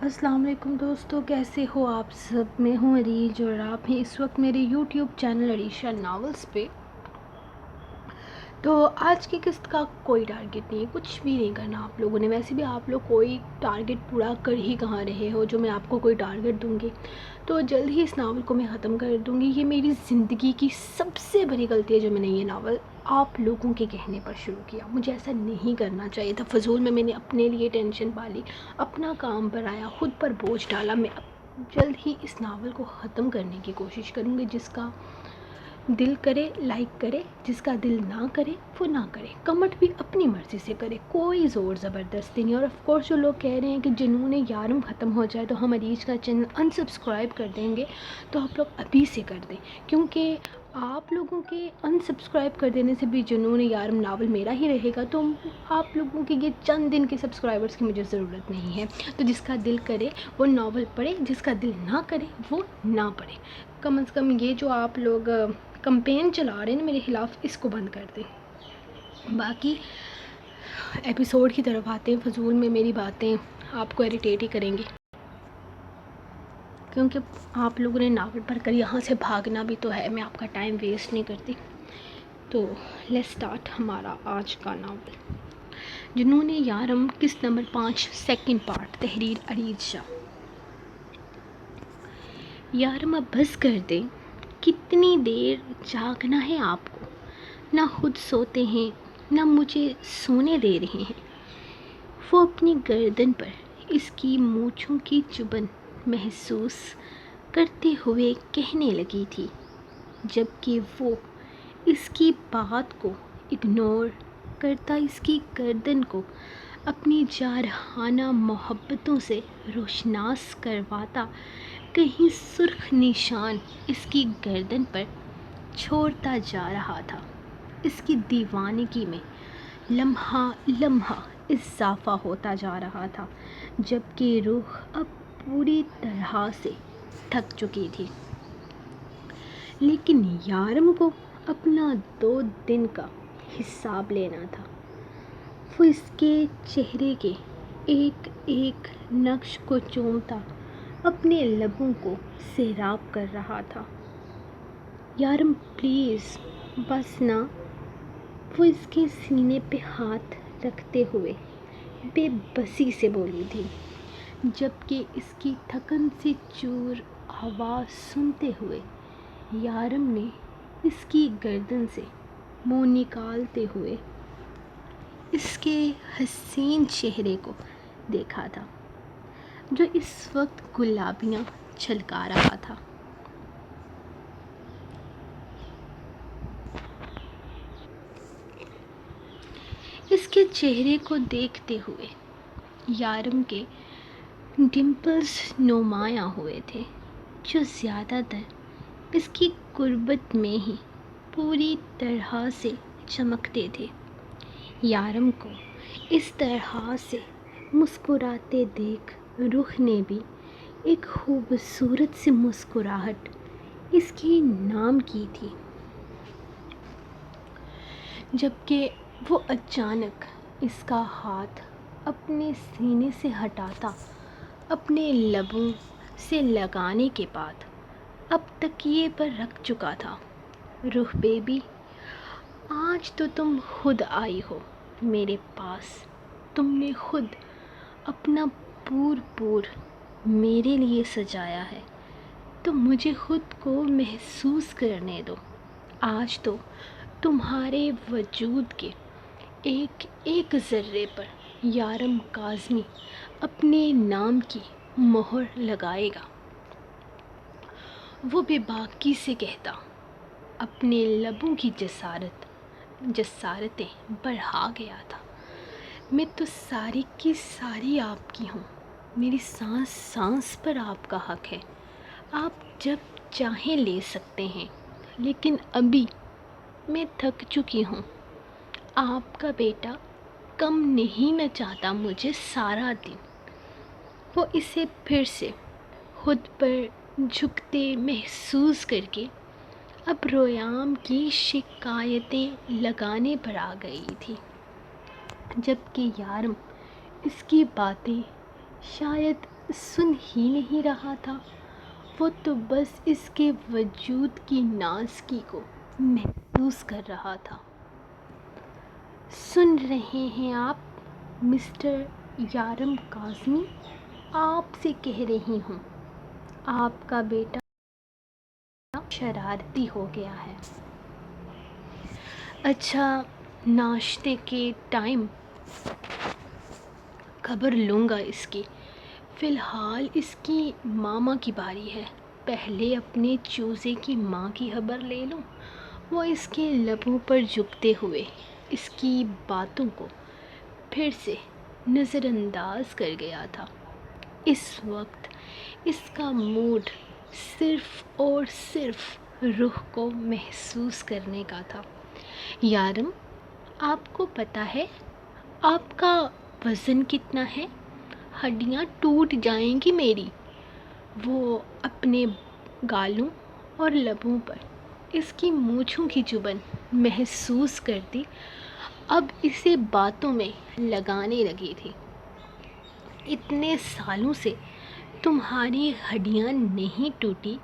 السلام علیکم دوستو، کیسے ہو آپ سب؟ میں ہوں عریج اور آپ ہیں اس وقت میرے یوٹیوب چینل عریشہ ناولز پہ۔ تو آج کی قسط کا کوئی ٹارگٹ نہیں ہے، کچھ بھی نہیں کرنا آپ لوگوں نے۔ ویسے بھی آپ لوگ کوئی ٹارگٹ پورا کر ہی کہاں رہے ہو جو میں آپ کو کوئی ٹارگٹ دوں گی۔ تو جلد ہی اس ناول کو میں ختم کر دوں گی۔ یہ میری زندگی کی سب سے بڑی غلطی ہے جو میں نے یہ ناول آپ لوگوں کے کہنے پر شروع کیا۔ مجھے ایسا نہیں کرنا چاہیے تھا۔ فضول میں نے اپنے لیے ٹینشن پالی، اپنا کام بڑھایا، خود پر بوجھ ڈالا۔ میں جلد ہی اس ناول کو ختم کرنے کی کوشش کروں گی۔ جس کا دل کرے لائک کرے، جس کا دل نہ کرے وہ نہ کرے، کمنٹ بھی اپنی مرضی سے کرے، کوئی زور زبردستی نہیں۔ اور آف کورس جو لوگ کہہ رہے ہیں کہ جنون یارم ختم ہو جائے تو ہم عریج کا چینل انسبسکرائب کر دیں گے، تو آپ لوگ ابھی سے کر دیں، کیونکہ آپ لوگوں کے انسبسکرائب کر دینے سے بھی جنون یارم ناول میرا ہی رہے گا۔ تو آپ لوگوں کے یہ چند دن کے سبسکرائبرز کی مجھے ضرورت نہیں ہے۔ تو جس کا دل کرے وہ ناول پڑھے، جس کا دل نہ کرے وہ نہ پڑھے۔ کم از کم یہ جو آپ لوگ کمپین چلا رہے ہیں نا میرے خلاف، اس کو بند کر دیں۔ باقی ایپیسوڈ کی طرف آتے ہیں۔ فضول میں میری باتیں آپ کو اریٹیٹ ہی کریں گی، کیونکہ آپ لوگوں نے ناول پڑھ کر یہاں سے بھاگنا بھی تو ہے۔ میں آپ کا ٹائم ویسٹ نہیں کرتی۔ تو لیٹس سٹارٹ ہمارا آج کا ناول، جنون یارم، قسط نمبر 5، سیکنڈ پارٹ، تحریر عریج شاہ۔ یارم اب بس کر دیں، کتنی دیر جاگنا ہے آپ کو؟ نہ خود سوتے ہیں نہ مجھے سونے دے رہے ہیں۔ وہ اپنی گردن پر اس کی مونچھوں کی چبھن محسوس کرتے ہوئے کہنے لگی تھی، جبکہ وہ اس کی بات کو اگنور کرتا اس کی گردن کو اپنی جارحانہ محبتوں سے روشناس کرواتا کہیں سرخ نشان اس کی گردن پر چھوڑتا جا رہا تھا۔ اس کی دیوانگی میں لمحہ لمحہ اضافہ ہوتا جا رہا تھا، جبکہ روح اب پوری طرح سے تھک چکی تھی۔ لیکن یارم کو اپنا 2 دن کا حساب لینا تھا۔ وہ اس کے چہرے کے ایک ایک نقش کو چومتا اپنے لبوں کو سیراب کر رہا تھا۔ یارم پلیز بس نا، وہ اس کے سینے پہ ہاتھ رکھتے ہوئے بے بسی سے بولی تھی، جبکہ اس کی تھکن سے چور آواز سنتے ہوئے یارم نے اس کی گردن سے منہ نکالتے ہوئے اس کے حسین چہرے کو دیکھا تھا، جو اس وقت گلابیاں چھلکا رہا تھا۔ اس کے چہرے کو دیکھتے ہوئے یارم کے ڈمپلز نمایاں ہوئے تھے، جو زیادہ تر اس کی قربت میں ہی پوری طرح سے چمکتے تھے۔ یارم کو اس طرح سے مسکراتے دیکھ روح نے بھی ایک خوبصورت سی مسکراہٹ اس کے نام کی تھی، جبکہ وہ اچانک اس کا ہاتھ اپنے سینے سے ہٹاتا اپنے لبوں سے لگانے کے بعد اب تکیے پر رکھ چکا تھا۔ روح بیبی، آج تو تم خود آئی ہو میرے پاس۔ تم نے خود اپنا پور میرے لیے سجایا ہے، تو مجھے خود کو محسوس کرنے دو۔ آج تو تمہارے وجود کے ایک ایک ذرے پر یارم کاظمی اپنے نام کی مہر لگائے گا۔ وہ بے باکی سے کہتا، اپنے لبوں کی جسارتیں بڑھا گیا تھا۔ میں تو ساری کی ساری آپ کی ہوں، میری سانس سانس پر آپ کا حق ہے۔ آپ جب چاہیں لے سکتے ہیں، لیکن ابھی میں تھک چکی ہوں۔ آپ کا بیٹا کم نہیں نہ چاہتا مجھے سارا دن۔ وہ اسے پھر سے خود پر جھکتے محسوس کر کے اب رویام کی شکایتیں لگانے پر آ گئی تھی، جبکہ یارم اس کی باتیں شاید سن ہی نہیں رہا تھا، وہ تو بس اس کے وجود کی نازکی کو محسوس کر رہا تھا۔ سن رہے ہیں آپ مسٹر یارم کاظمی؟ آپ سے کہہ رہی ہوں، آپ کا بیٹا شرارتی ہو گیا ہے۔ اچھا، ناشتے کے ٹائم خبر لوں گا اس کی، فی الحال اس کی ماما کی باری ہے۔ پہلے اپنے چوزے کی ماں کی خبر لے لوں۔ وہ اس کے لبوں پر جھکتے ہوئے اس کی باتوں کو پھر سے نظر انداز کر گیا تھا۔ اس وقت اس کا موڈ صرف اور صرف روح کو محسوس کرنے کا تھا۔ یارم، آپ کو پتہ ہے آپ کا وزن کتنا ہے؟ ہڈیاں ٹوٹ جائیں گی میری۔ وہ اپنے گالوں اور لبوں پر اس کی مونچھوں کی چبھن محسوس کرتی اب اسے باتوں میں لگانے لگی تھی۔ اتنے سالوں سے تمہاری ہڈیاں نہیں ٹوٹی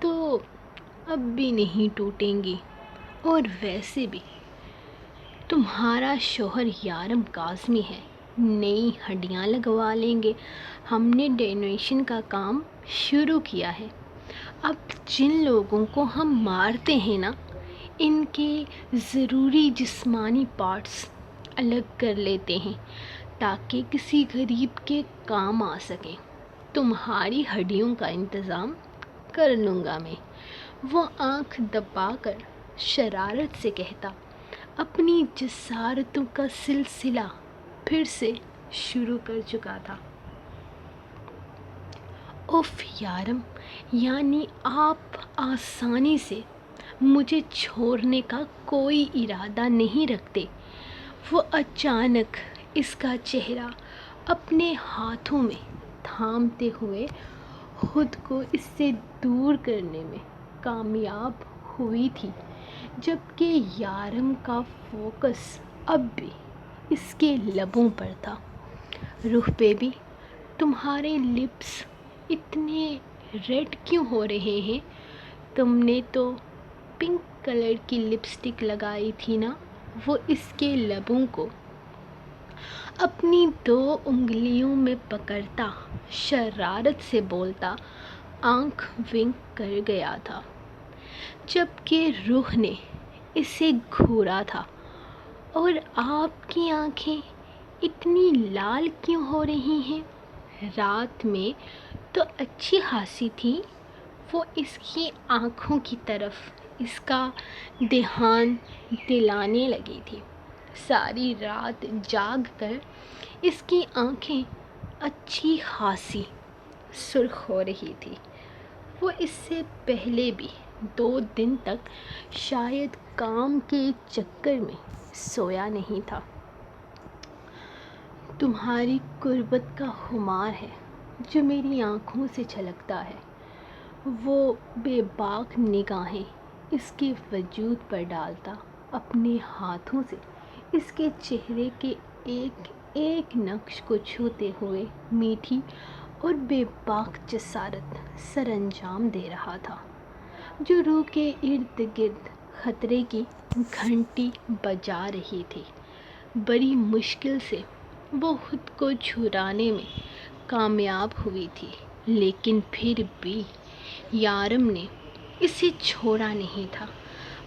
تو اب بھی نہیں ٹوٹیں گی، اور ویسے بھی تمہارا شوہر یارم کاظمی ہے، نئی ہڈیاں لگوا لیں گے۔ ہم نے ڈونیشن کا کام شروع کیا ہے۔ اب جن لوگوں کو ہم مارتے ہیں نا، ان کے ضروری جسمانی پارٹس الگ کر لیتے ہیں تاکہ کسی غریب کے کام آ سکیں۔ تمہاری ہڈیوں کا انتظام کر لوں گا میں۔ وہ آنکھ دبا کر شرارت سے کہتا، اپنی جسارتوں کا سلسلہ پھر سے شروع کر چکا تھا۔ اف یارم، یعنی آپ آسانی سے مجھے چھوڑنے کا کوئی ارادہ نہیں رکھتے؟ وہ اچانک اس کا چہرہ اپنے ہاتھوں میں تھامتے ہوئے خود کو اس سے دور کرنے میں کامیاب ہوئی تھی، جبکہ یارم کا فوکس اب بھی اس کے لبوں پر تھا۔ روح بیبی، تمہارے لپس اتنے ریڈ کیوں ہو رہے ہیں؟ تم نے تو پنک کلر کی لپسٹک لگائی تھی نا؟ وہ اس کے لبوں کو اپنی 2 انگلیوں میں پکڑتا شرارت سے بولتا آنکھ ونک کر گیا تھا، جبکہ روح نے اسے گھورا تھا۔ اور آپ کی آنکھیں اتنی لال کیوں ہو رہی ہیں؟ رات میں تو اچھی خاصی تھی۔ وہ اس کی آنکھوں کی طرف اس کا دھیان دلانے لگی تھی۔ ساری رات جاگ کر اس کی آنکھیں اچھی خاصی سرخ ہو رہی تھی۔ وہ اس سے پہلے بھی 2 دن تک شاید کام کے چکر میں سویا نہیں تھا۔ تمہاری قربت کا خمار ہے جو میری آنکھوں سے چھلکتا ہے۔ وہ بے باک نگاہیں اس کے وجود پر ڈالتا اپنے ہاتھوں سے اس کے چہرے کے ایک ایک نقش کو چھوتے ہوئے میٹھی اور بے باک جسارت سر انجام دے رہا تھا، جو روح کے ارد گرد خطرے کی گھنٹی بجا رہی تھی۔ بڑی مشکل سے وہ خود کو چھڑانے میں کامیاب ہوئی تھی، لیکن پھر بھی یارم نے اسے چھوڑا نہیں تھا،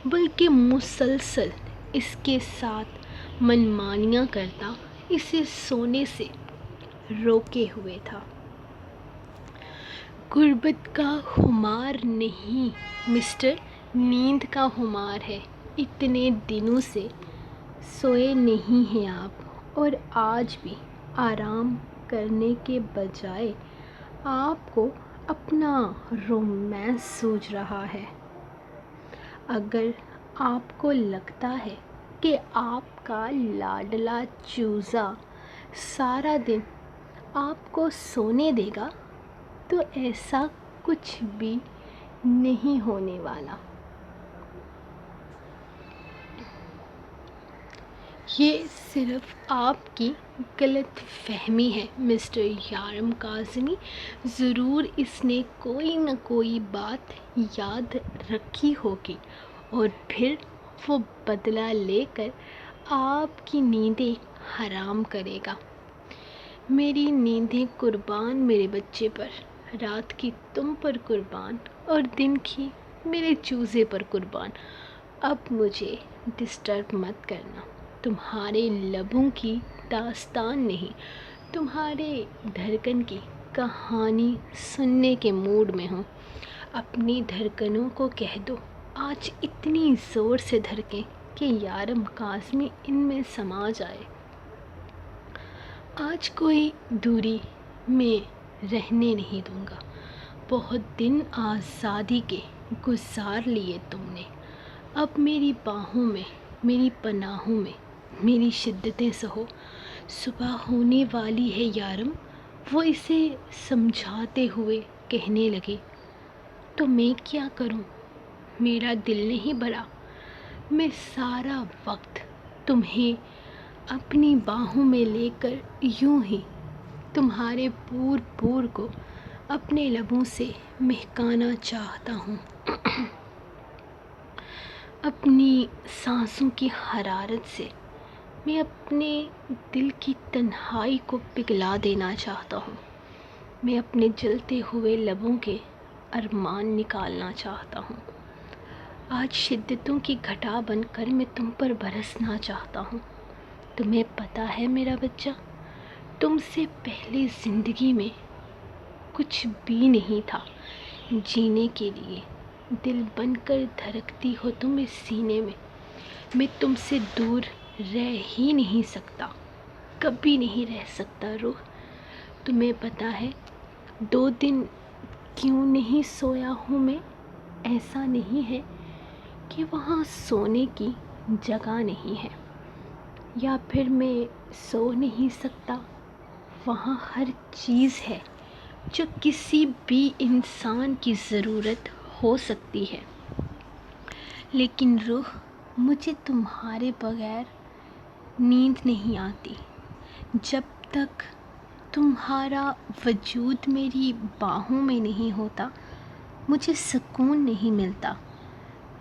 بلکہ مسلسل اس کے ساتھ منمانیاں کرتا اسے سونے سے روکے ہوئے تھا۔ قربت کا خمار نہیں مسٹر، نیند کا خمار ہے۔ اتنے دنوں سے سوئے نہیں ہیں آپ، اور آج بھی آرام کرنے کے بجائے آپ کو اپنا رومانس سوج رہا ہے۔ اگر آپ کو لگتا ہے کہ آپ کا لاڈلا چوزا سارا دن آپ کو سونے دے گا تو ایسا کچھ بھی نہیں ہونے والا۔ یہ صرف آپ کی غلط فہمی ہے مسٹر یارم کاظمی۔ ضرور اس نے کوئی نہ کوئی بات یاد رکھی ہوگی اور پھر وہ بدلہ لے کر آپ کی نیندیں حرام کرے گا۔ میری نیندیں قربان میرے بچے پر، رات کی تم پر قربان اور دن کی میرے چوزے پر قربان۔ اب مجھے ڈسٹرب مت کرنا۔ تمہارے لبوں کی داستان نہیں، تمہارے دھڑکن کی کہانی سننے کے موڈ میں ہوں۔ اپنی دھڑکنوں کو کہہ دو آج اتنی زور سے دھڑکیں کہ یارم کاظمی ان میں سما جائے۔ آج کوئی دوری میں رہنے نہیں دوں گا۔ بہت دن آزادی کے گزار لیے تم نے، اب میری باہوں میں، میری پناہوں میں میری شدتیں سہو۔ صبح ہونے والی ہے یارم، وہ اسے سمجھاتے ہوئے کہنے لگے۔ تو میں کیا کروں؟ میرا دل نہیں بھرا۔ میں سارا وقت تمہیں اپنی باہوں میں لے کر یوں ہی تمہارے پور پور کو اپنے لبوں سے مہکانا چاہتا ہوں، اپنی سانسوں کی حرارت سے میں اپنے دل کی تنہائی کو پگھلا دینا چاہتا ہوں۔ میں اپنے جلتے ہوئے لبوں کے ارمان نکالنا چاہتا ہوں۔ آج شدتوں کی گھٹا بن کر میں تم پر برسنا چاہتا ہوں۔ تمہیں پتہ ہے میرا بچہ، تم سے پہلے زندگی میں کچھ بھی نہیں تھا جینے کے لیے۔ دل بن کر دھڑکتی ہو تم اس سینے میں تم سے دور رہ ہی نہیں سکتا، کبھی نہیں رہ سکتا روح۔ تمہیں پتہ ہے 2 دن کیوں نہیں سویا ہوں میں؟ ایسا نہیں ہے کہ وہاں سونے کی جگہ نہیں ہے، یا پھر میں سو نہیں سکتا۔ وہاں ہر چیز ہے جو کسی بھی انسان کی ضرورت ہو سکتی ہے، لیکن روح مجھے تمہارے بغیر نیند نہیں آتی۔ جب تک تمہارا وجود میری باہوں میں نہیں ہوتا مجھے سکون نہیں ملتا۔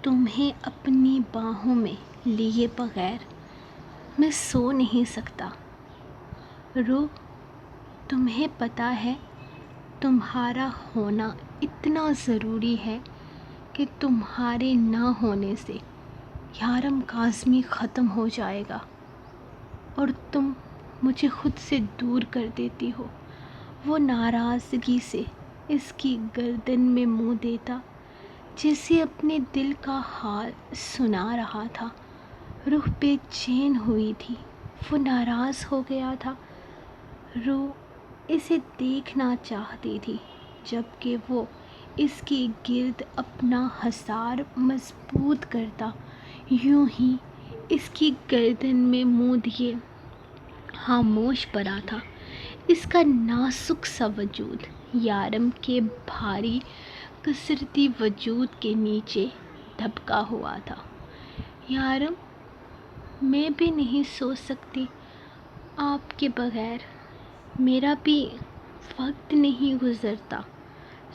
تمہیں اپنی باہوں میں لیے بغیر میں سو نہیں سکتا۔ روح تمہیں پتہ ہے تمہارا ہونا اتنا ضروری ہے کہ تمہارے نہ ہونے سے یارم کاظمی ختم ہو جائے گا اور تم مجھے خود سے دور کر دیتی ہو۔ وہ ناراضگی سے اس کی گردن میں منہ دیتا جیسے اپنے دل کا حال سنا رہا تھا۔ روح بے چین ہوئی تھی، وہ ناراض ہو گیا تھا۔ روح اسے دیکھنا چاہتی تھی جبکہ وہ اس کے گرد اپنا حصار مضبوط کرتا، یوں ہی اس کی گردن میں منہ دیے خاموش پڑا تھا۔ اس کا نازک سا وجود یارم کے بھاری کسرتی وجود کے نیچے دبکا ہوا تھا۔ یارم میں بھی نہیں سو سکتی آپ کے بغیر، میرا بھی وقت نہیں گزرتا،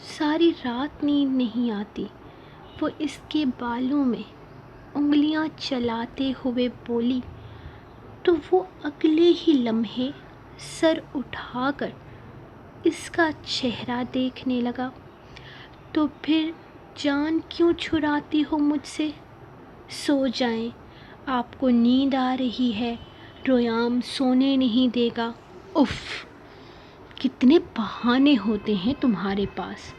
ساری رات نیند نہیں آتی۔ وہ اس کے بالوں میں انگلیاں چلاتے ہوئے بولی تو وہ اگلے ہی لمحے سر اٹھا کر اس کا چہرہ دیکھنے لگا۔ تو پھر جان کیوں چھڑاتی ہو مجھ سے؟ سو جائیں، آپ کو نیند آ رہی ہے، ریام سونے نہیں دے گا۔ اف، کتنے بہانے ہوتے ہیں تمہارے پاس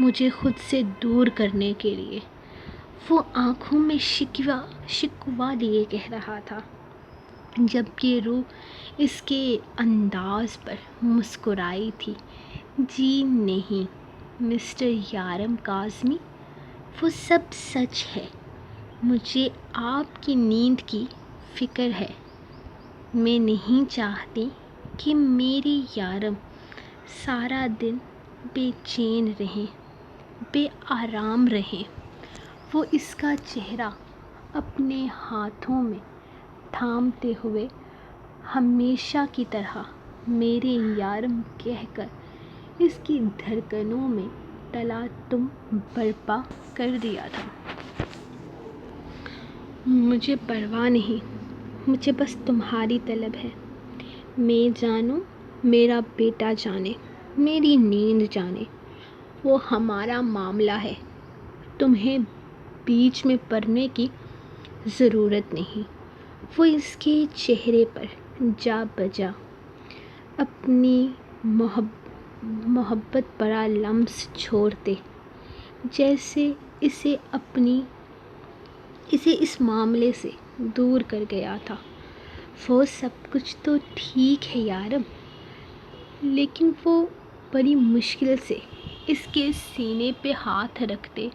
مجھے خود سے دور کرنے کے لیے۔ وہ آنکھوں میں شکوہ لیے کہہ رہا تھا، جبکہ روح اس کے انداز پر مسکرائی تھی۔ جی نہیں مسٹر یارم کاظمی، وہ سب سچ ہے۔ مجھے آپ کی نیند کی فکر ہے۔ میں نہیں چاہتی کہ میری یارم سارا دن بے چین رہیں، بے آرام رہیں۔ وہ اس کا چہرہ اپنے ہاتھوں میں تھامتے ہوئے ہمیشہ کی طرح میرے یارم کہہ کر اس کی دھڑکنوں میں تلاطم برپا کر دیا تھا۔ مجھے پرواہ نہیں، مجھے بس تمہاری طلب ہے۔ میں جانوں، میرا بیٹا جانے، میری نیند جانے، وہ ہمارا معاملہ ہے۔ تمہیں بیچ میں پڑنے کی ضرورت نہیں۔ وہ اس کے چہرے پر جا بجا اپنی محبت بڑا لمس چھوڑتے، جیسے اسے اس معاملے سے دور کر گیا تھا۔ وہ سب کچھ تو ٹھیک ہے یارم، لیکن وہ بڑی مشکل سے اس کے سینے پہ ہاتھ رکھتے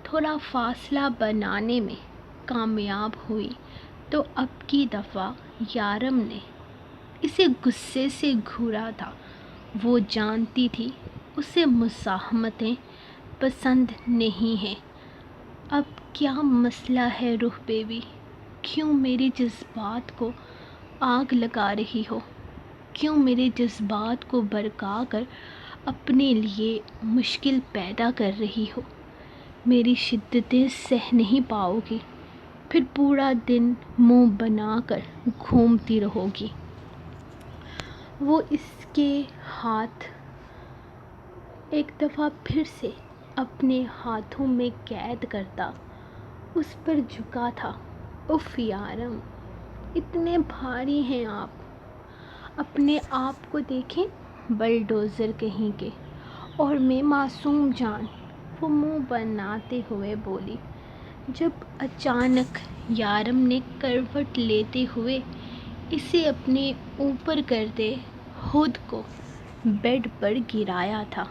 تھوڑا فاصلہ بنانے میں کامیاب ہوئی تو اب کی دفعہ یارم نے اسے غصے سے گھورا تھا۔ وہ جانتی تھی اسے مزاحمتیں پسند نہیں ہیں۔ اب کیا مسئلہ ہے روح بیوی؟ کیوں میرے جذبات کو آگ لگا رہی ہو؟ کیوں میرے جذبات کو بھڑکا کر اپنے لیے مشکل پیدا کر رہی ہو؟ میری شدتیں سہ نہیں پاؤ گی، پھر پورا دن منہ بنا کر گھومتی رہو گی۔ وہ اس کے ہاتھ ایک دفعہ پھر سے اپنے ہاتھوں میں قید کرتا اس پر جھکا تھا۔ اف یارم، اتنے بھاری ہیں آپ، اپنے آپ کو دیکھیں، بلڈوزر کہیں کے۔ اور میں معصوم جان، وہ منہ بناتے ہوئے بولی، جب اچانک یارم نے کروٹ لیتے ہوئے اسے اپنے اوپر کرتے خود کو بیڈ پر گرایا تھا۔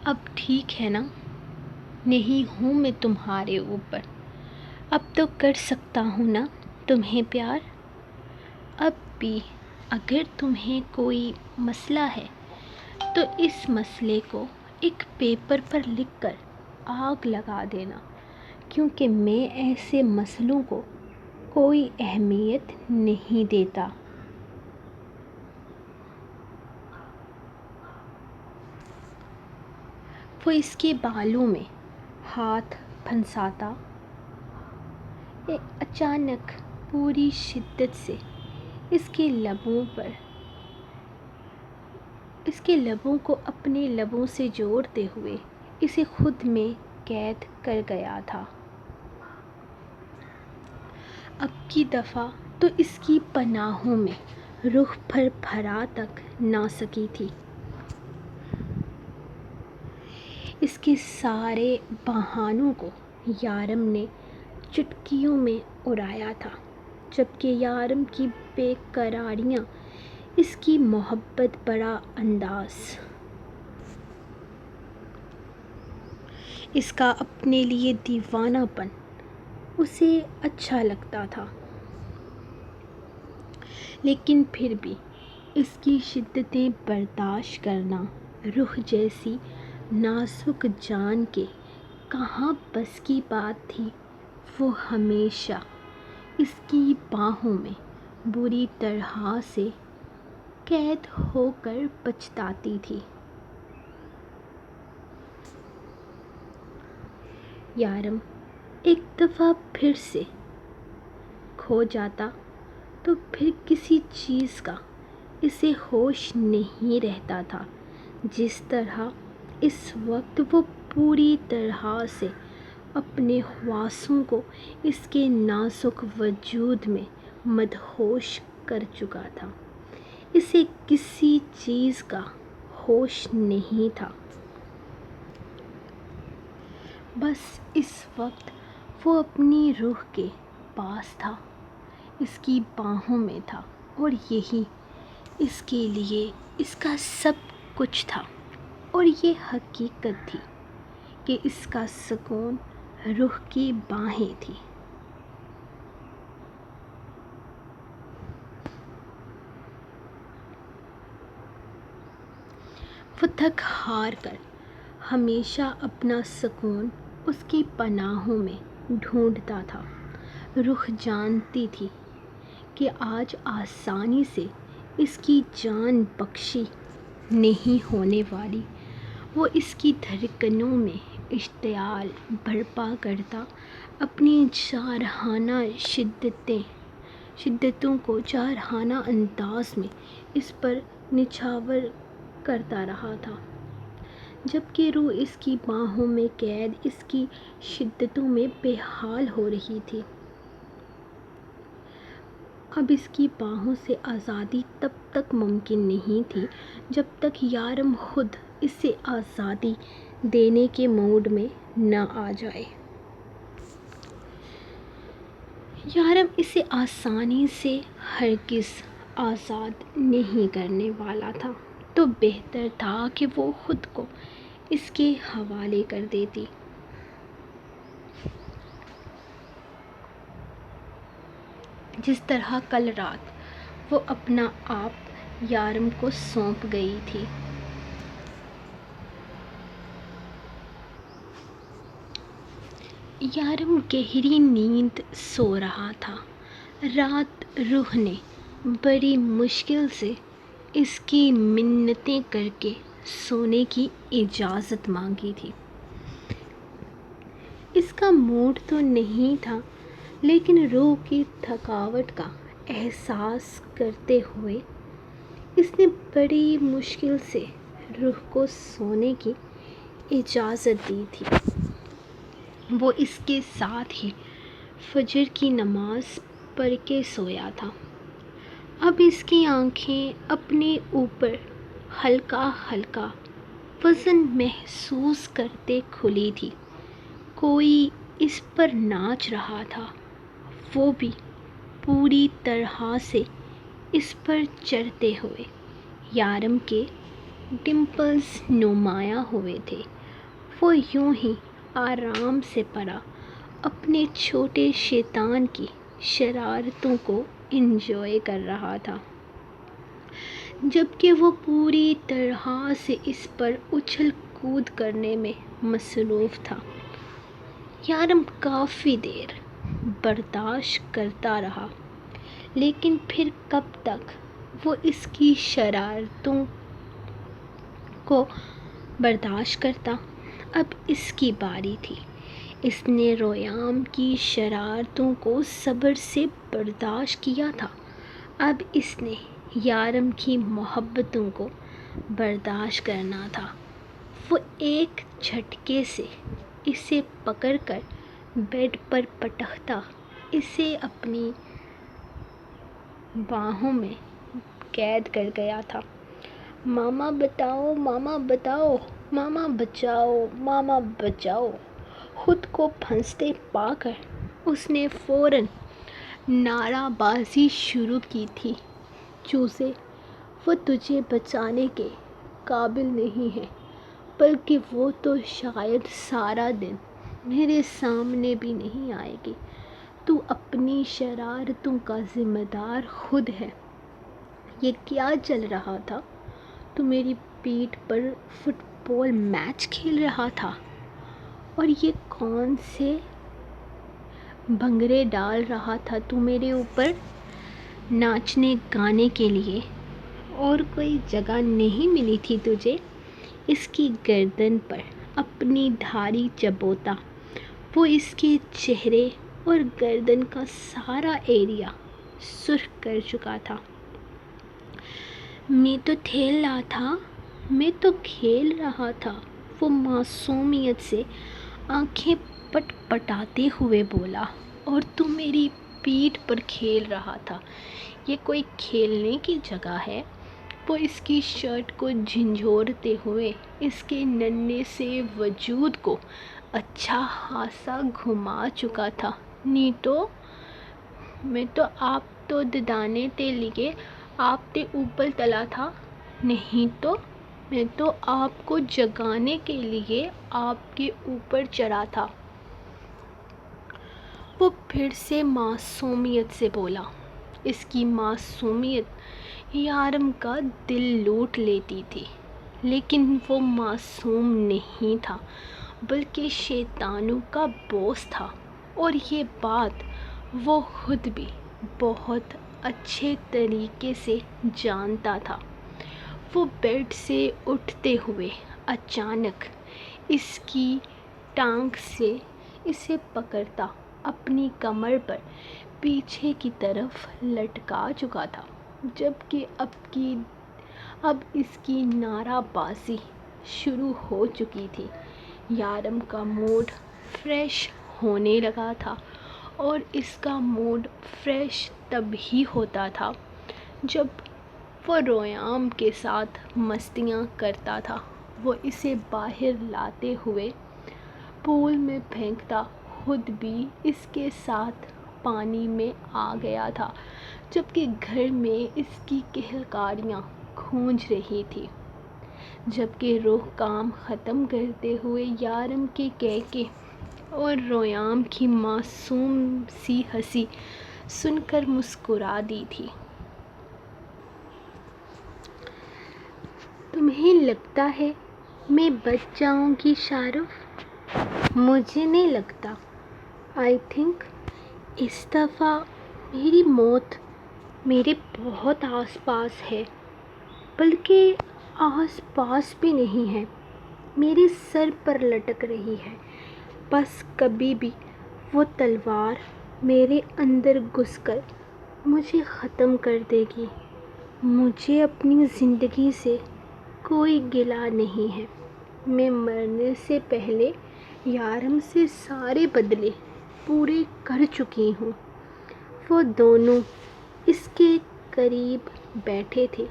اب ٹھیک ہے نا؟ نہیں ہوں میں تمہارے اوپر، اب تو کر سکتا ہوں نا تمہیں پیار؟ اب بھی اگر تمہیں کوئی مسئلہ ہے تو اس مسئلے کو ایک پیپر پر لکھ کر آگ لگا دینا، کیونکہ میں ایسے مسئلوں کو کوئی اہمیت نہیں دیتا۔ وہ اس کے بالوں میں ہاتھ پھنساتا، اچانک پوری شدت سے اس کے لبوں کو اپنے لبوں سے جوڑتے ہوئے اسے خود میں قید کر گیا تھا۔ اب کی دفعہ تو اس کی پناہوں میں رخ پر پھرا تک نہ سکی تھی۔ اس کے سارے بہانوں کو یارم نے چٹکیوں میں اڑایا تھا، جبکہ یارم کی بے قراریاں، اس کی محبت بڑا انداز، اس کا اپنے لیے دیوانہ پن اسے اچھا لگتا تھا، لیکن پھر بھی اس کی شدتیں برداشت کرنا روح جیسی نازک جان کے کہاں بس کی بات تھی۔ وہ ہمیشہ اس کی باہوں میں بری طرح سے قید ہو کر پچھتاتی تھی۔ یارم ایک دفعہ پھر سے کھو جاتا تو پھر کسی چیز کا اسے ہوش نہیں رہتا تھا۔ جس طرح اس وقت وہ پوری طرح سے اپنے حواسوں کو اس کے نازک وجود میں مدہوش کر چکا تھا، اسے کسی چیز کا ہوش نہیں تھا۔ بس اس وقت وہ اپنی روح کے پاس تھا، اس کی باہوں میں تھا، اور یہی اس کے لیے اس کا سب کچھ تھا، اور یہ حقیقت تھی کہ اس کا سکون روح کی باہیں تھی۔ وہ تھک ہار کر ہمیشہ اپنا سکون اس کی پناہوں میں ڈھونڈتا تھا، رخ جانتی تھی کہ آج آسانی سے اس کی جان بخشی نہیں ہونے والی۔ وہ اس کی دھڑکنوں میں اشتعال برپا کرتا، اپنی جارحانہ شدتوں کو جارحانہ انداز میں اس پر نچھاور کرتا رہا تھا، جبکہ روح اس کی باہوں میں قید اس کی شدتوں میں بے حال ہو رہی تھی۔ اب اس کی باہوں سے آزادی تب تک ممکن نہیں تھی جب تک یارم خود اسے آزادی دینے کے موڈ میں نہ آ جائے۔ یارم اسے آسانی سے ہرگز آزاد نہیں کرنے والا تھا، تو بہتر تھا کہ وہ خود کو اس کے حوالے کر دیتی۔ جس طرح کل رات وہ اپنا آپ یارم کو سونپ گئی تھی۔ یارم گہری نیند سو رہا تھا۔ رات روح نے بڑی مشکل سے اس کی منتیں کر کے سونے کی اجازت مانگی تھی۔ اس کا موڈ تو نہیں تھا، لیکن روح کی تھکاوٹ کا احساس کرتے ہوئے اس نے بڑی مشکل سے روح کو سونے کی اجازت دی تھی۔ وہ اس کے ساتھ ہی فجر کی نماز پڑھ کے سویا تھا۔ اب اس کی آنکھیں اپنے اوپر ہلکا ہلکا وزن محسوس کرتے کھلی تھی۔ کوئی اس پر ناچ رہا تھا، وہ بھی پوری طرح سے اس پر چڑھتے ہوئے۔ یارم کے ڈمپلز نمایاں ہوئے تھے۔ وہ یوں ہی آرام سے پڑا اپنے چھوٹے شیطان کی شرارتوں کو انجوائے کر رہا تھا، جبکہ وہ پوری طرح سے اس پر اچھل کود کرنے میں مصروف تھا۔ یارم کافی دیر برداشت کرتا رہا، لیکن پھر کب تک وہ اس کی شرارتوں کو برداشت کرتا؟ اب اس کی باری تھی۔ اس نے ریام کی شرارتوں کو صبر سے برداشت کیا تھا، اب اس نے یارم کی محبتوں کو برداشت کرنا تھا۔ وہ ایک جھٹکے سے اسے پکڑ کر بیڈ پر پٹکتا اسے اپنی باہوں میں قید کر گیا تھا۔ ماما بتاؤ، ماما بتاؤ، ماما بچاؤ، ماما بچاؤ۔ خود کو پھنستے پا کر اس نے فوراً نعرہ بازی شروع کی تھی، چوزے، وہ تجھے بچانے کے قابل نہیں ہے، بلکہ وہ تو شاید سارا دن میرے سامنے بھی نہیں آئے گی۔ تو اپنی شرارتوں کا ذمہ دار خود ہے۔ یہ کیا چل رہا تھا؟ تو میری پیٹھ پر فٹ بال میچ کھیل رہا تھا، اور یہ کون سے بھنگڑے ڈال رہا تھا تو میرے اوپر ناچنے گانے کے لیے؟ اور کوئی جگہ نہیں ملی تھی تجھے؟ اس کی گردن پر اپنی دھاری چبوتا وہ اس کے چہرے اور گردن کا سارا ایریا سرخ کر چکا تھا۔ میں تو کھیل رہا تھا، وہ معصومیت سے آنکھیں پٹ پٹاتے ہوئے بولا، اور تو میری پیٹھ پر کھیل رہا تھا؟ یہ کوئی کھیلنے کی جگہ ہے؟ وہ اس کی شرٹ کو جھنجھوڑتے ہوئے اس کے ننھے سے وجود کو اچھا خاصا گھما چکا تھا۔ نہیں تو میں تو آپ تو ددانے تے لیے آپ تے اوپر تلا تھا، نہیں تو میں تو آپ کو جگانے کے لیے آپ کے اوپر چڑھا تھا۔ وہ پھر سے معصومیت سے بولا۔ اس کی معصومیت یارم کا دل لوٹ لیتی تھی، لیکن وہ معصوم نہیں تھا بلکہ شیطانوں کا باس تھا، اور یہ بات وہ خود بھی بہت اچھے طریقے سے جانتا تھا۔ وہ بیڈ سے اٹھتے ہوئے اچانک اس کی ٹانگ سے اسے پکڑتا اپنی کمر پر پیچھے کی طرف لٹکا چکا تھا، جبکہ اب اس کی نعرہ بازی شروع ہو چکی تھی۔ یارم کا موڈ فریش ہونے لگا تھا، اور اس کا موڈ فریش تب ہی ہوتا تھا جب وہ ریام کے ساتھ مستیاں کرتا تھا۔ وہ اسے باہر لاتے ہوئے پول میں پھینکتا، خود بھی اس کے ساتھ پانی میں آ گیا تھا، جبکہ گھر میں اس کی کہکاریاں گونج رہی تھی۔ جبکہ روح کام ختم کرتے ہوئے یارم کے کیکے اور ریام کی معصوم سی ہنسی سن کر مسکرا دی تھی۔ تمہیں لگتا ہے میں بچ جاؤں گی شارف؟ مجھے نہیں لگتا۔ آئی تھنک اس دفعہ میری موت میرے بہت آس پاس ہے، بلکہ آس پاس بھی نہیں ہے، میرے سر پر لٹک رہی ہے۔ بس کبھی بھی وہ تلوار میرے اندر گھس کر مجھے ختم کر دے گی۔ مجھے اپنی زندگی سے کوئی گلہ نہیں ہے۔ میں مرنے سے پہلے یارم سے سارے بدلے پورے کر چکی ہوں۔ وہ دونوں اس کے قریب بیٹھے تھے،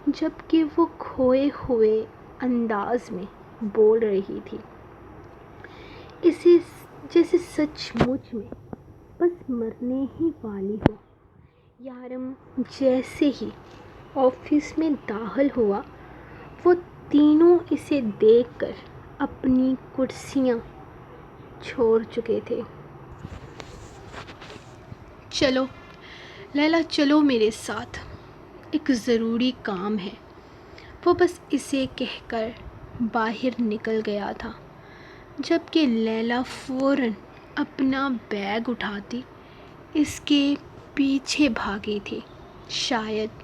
جبکہ وہ کھوئے ہوئے انداز میں بول رہی تھی، اسے جیسے سچ مچ میں بس مرنے ہی والی ہو۔ یارم جیسے ہی آفس میں داخل ہوا، وہ تینوں اسے دیکھ کر اپنی کرسیاں چھوڑ چکے تھے۔ چلو لیلا، چلو میرے ساتھ، ایک ضروری کام ہے۔ وہ بس اسے کہہ کر باہر نکل گیا تھا، جبکہ لیلا فوراً اپنا بیگ اٹھاتی اس کے پیچھے بھاگی تھی۔ شاید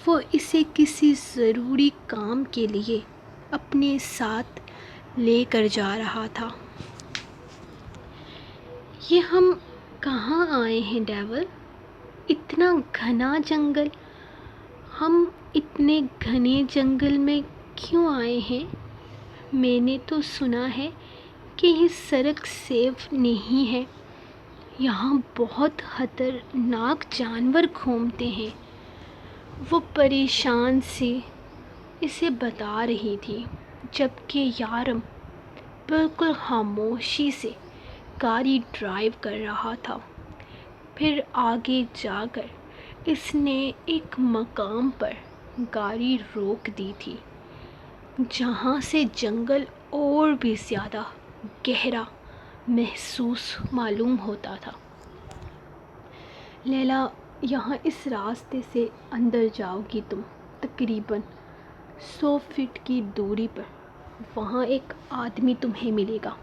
وہ اسے کسی ضروری کام کے لیے اپنے ساتھ لے کر جا رہا تھا۔ یہ ہم کہاں آئے ہیں ڈیول؟ اتنا گھنا جنگل! ہم اتنے گھنے جنگل میں کیوں آئے ہیں؟ میں نے تو سنا ہے کہ یہ سڑک سیف نہیں ہے، یہاں بہت خطرناک جانور گھومتے ہیں۔ وہ پریشان سی اسے بتا رہی تھی، جبکہ یارم بالکل خاموشی سے گاڑی ڈرائیو کر رہا تھا۔ پھر آگے جا کر اس نے ایک مقام پر گاڑی روک دی تھی، جہاں سے جنگل اور بھی زیادہ گہرا محسوس معلوم ہوتا تھا۔ لیلا، یہاں اس راستے سے اندر جاؤ گی تم تقریباً 100 فٹ کی دوری پر۔ وہاں ایک آدمی تمہیں ملے گا،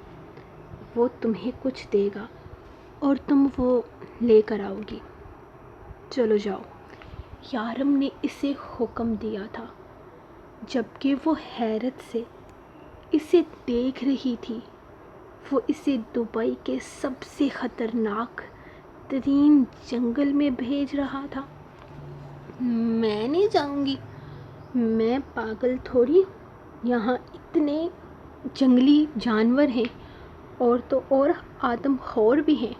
وہ تمہیں کچھ دے گا اور تم وہ لے کر آؤ گی۔ چلو جاؤ، یارم نے اسے حکم دیا تھا، جبکہ وہ حیرت سے اسے دیکھ رہی تھی۔ وہ اسے دبئی کے سب سے خطرناک ترین جنگل میں بھیج رہا تھا۔ میں نہیں جاؤں گی، میں پاگل تھوڑی ہوں۔ یہاں اتنے جنگلی جانور ہیں، اور تو اور آدم خور بھی ہیں۔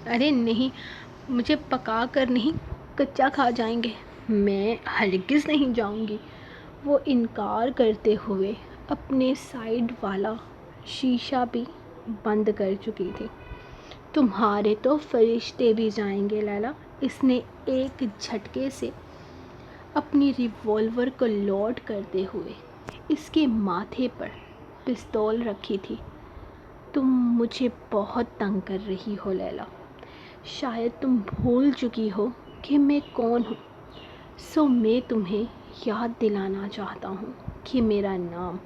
ارے نہیں، مجھے پکا کر نہیں، کچا کھا جائیں گے۔ میں ہرگز نہیں جاؤں گی۔ وہ انکار کرتے ہوئے اپنے سائیڈ والا شیشہ بھی بند کر چکی تھی۔ تمہارے تو فرشتے بھی جائیں گے لیلا۔ اس نے ایک جھٹکے سے اپنی ریوالور کو لوڈ کرتے ہوئے اس کے ماتھے پر پستول رکھی تھی۔ تم مجھے بہت تنگ کر رہی ہو لیلا، شاید تم بھول چکی ہو کہ میں کون ہوں، سو میں تمہیں یاد دلانا چاہتا ہوں کہ میرا نام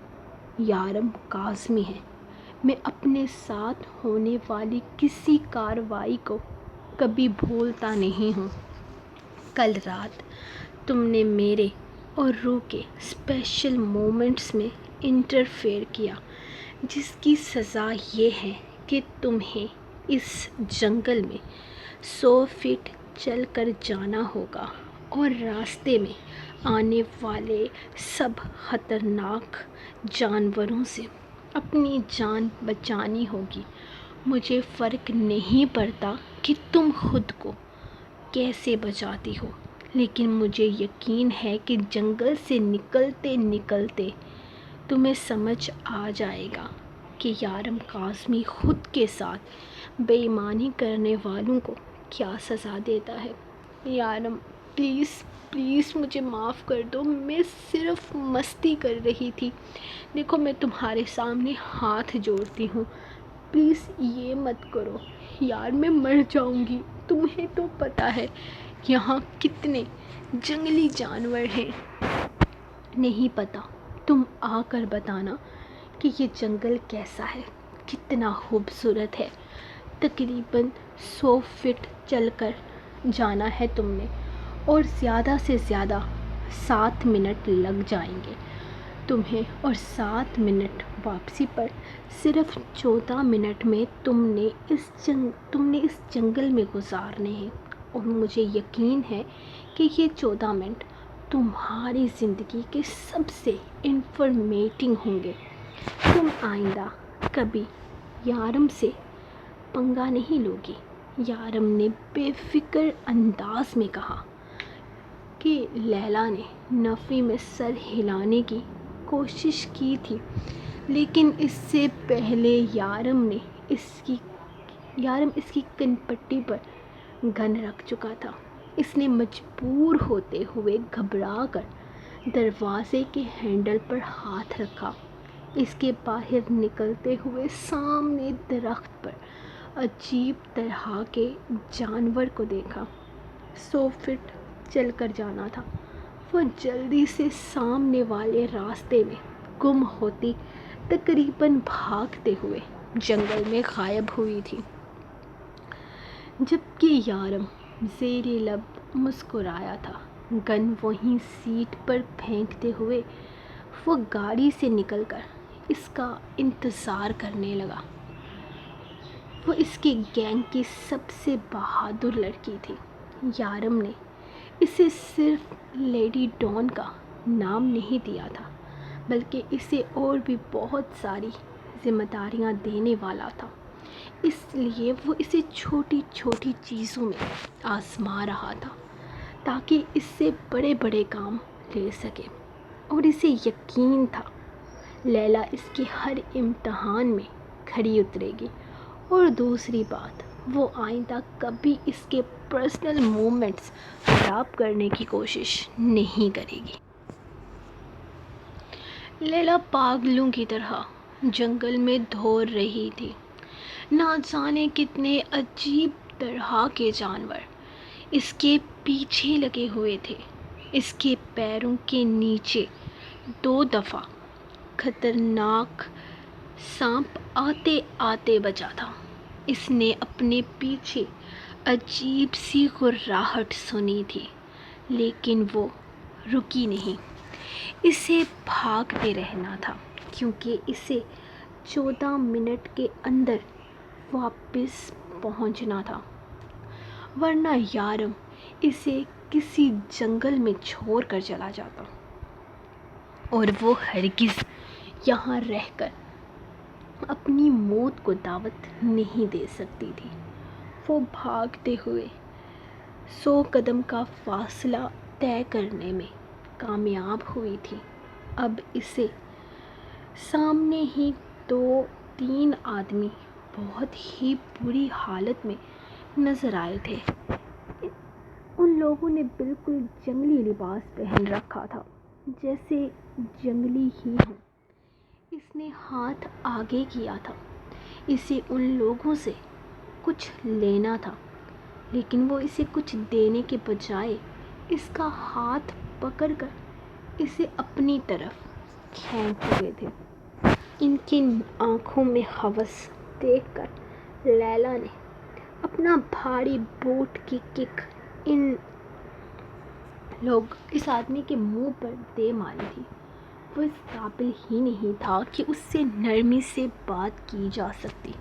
یارم کاظمی ہے۔ میں اپنے ساتھ ہونے والی کسی کارروائی کو کبھی بھولتا نہیں ہوں۔ کل رات تم نے میرے اور روح کے اسپیشل مومنٹس میں انٹرفیئر کیا، جس کی سزا یہ ہے کہ تمہیں اس جنگل میں 100 فٹ چل کر جانا ہوگا اور راستے میں آنے والے سب خطرناک جانوروں سے اپنی جان بچانی ہوگی۔ مجھے فرق نہیں پڑتا کہ تم خود کو کیسے بچاتی ہو، لیکن مجھے یقین ہے کہ جنگل سے نکلتے نکلتے تمہیں سمجھ آ جائے گا کہ یارم کاظمی خود کے ساتھ بے ایمانی کرنے والوں کو کیا سزا دیتا ہے۔ یارم پلیز پلیز مجھے معاف کر دو، میں صرف مستی کر رہی تھی۔ دیکھو میں تمہارے سامنے ہاتھ جوڑتی ہوں، پلیز یہ مت کرو یار، میں مر جاؤں گی۔ تمہیں تو پتہ ہے یہاں کتنے جنگلی جانور ہیں۔ نہیں پتہ، تم آ کر بتانا کہ یہ جنگل کیسا ہے، کتنا خوبصورت ہے۔ تقریباً 100 فٹ چل کر جانا ہے تم نے، اور زیادہ سے زیادہ 7 منٹ لگ جائیں گے تمہیں، اور 7 منٹ واپسی پر۔ صرف 14 منٹ میں تم نے اس جنگل میں گزارنے ہیں، اور مجھے یقین ہے کہ یہ 14 منٹ تمہاری زندگی کے سب سے انفارمیٹنگ ہوں گے۔ تم آئندہ کبھی یارم سے پنگا نہیں لوگی۔ یارم نے بے فکر انداز میں کہا کہ لیلا نے نفی میں سر ہلانے کی کوشش کی تھی، لیکن اس سے پہلے یارم اس کی کن پٹی پر گن رکھ چکا تھا۔ اس نے مجبور ہوتے ہوئے گھبرا کر دروازے کے ہینڈل پر ہاتھ رکھا، اس کے باہر نکلتے ہوئے سامنے درخت پر عجیب طرح کے جانور کو دیکھا۔ 100 فٹ چل کر جانا تھا۔ وہ جلدی سے سامنے والے راستے میں گم ہوتی تقریباً بھاگتے ہوئے جنگل میں غائب ہوئی تھی، جبکہ یارم زیر لب مسکرایا تھا۔ گن وہیں سیٹ پر پھینکتے ہوئے وہ گاڑی سے نکل کر اس کا انتظار کرنے لگا۔ وہ اس کی گینگ کی سب سے بہادر لڑکی تھی۔ یارم نے اسے صرف لیڈی ڈان کا نام نہیں دیا تھا، بلکہ اسے اور بھی بہت ساری ذمہ داریاں دینے والا تھا، اس لیے وہ اسے چھوٹی چھوٹی چیزوں میں آزما رہا تھا تاکہ اس سے بڑے بڑے کام لے سکے، اور اسے یقین تھا لیلا اس کے ہر امتحان میں کھری اترے گی، اور دوسری بات وہ آئندہ کبھی اس کے پرسنل مومنٹس خراب کرنے کی کوشش نہیں کرے گی۔ لیلا پاگلوں کی طرح جنگل میں دوڑ رہی تھی۔ نہ جانے کتنے عجیب طرح کے جانور اس کے پیچھے لگے ہوئے تھے۔ اس کے پیروں کے نیچے 2 دفعہ خطرناک سانپ آتے آتے بچا تھا۔ اس نے اپنے پیچھے عجیب سی گھرراہٹ سنی تھی، لیکن وہ رکی نہیں۔ اسے بھاگتے رہنا تھا، کیونکہ اسے 14 منٹ کے اندر واپس پہنچنا تھا، ورنہ یارم اسے کسی جنگل میں چھوڑ کر چلا جاتا، اور وہ ہرگز یہاں رہ کر اپنی موت کو دعوت نہیں دے سکتی تھی۔ وہ بھاگتے ہوئے 100 قدم کا فاصلہ طے کرنے میں کامیاب ہوئی تھی۔ اب اسے سامنے ہی 2-3 آدمی بہت ہی بری حالت میں نظر آئے تھے۔ ان لوگوں نے بالکل جنگلی لباس پہن رکھا تھا، جیسے جنگلی ہی ہوں۔ اس نے ہاتھ آگے کیا تھا، اسے ان لوگوں سے کچھ لینا تھا، لیکن وہ اسے کچھ دینے کے بجائے اس کا ہاتھ پکڑ کر اسے اپنی طرف کھینچ رہے تھے۔ ان کی آنکھوں میں ہوس دیکھ کر لیلا نے اپنا بھاری بوٹ کی کک اس آدمی کے منہ پر دے ماری تھی۔ وہ اس قابل ہی نہیں تھا کہ اس سے نرمی سے بات کی جا سکتی،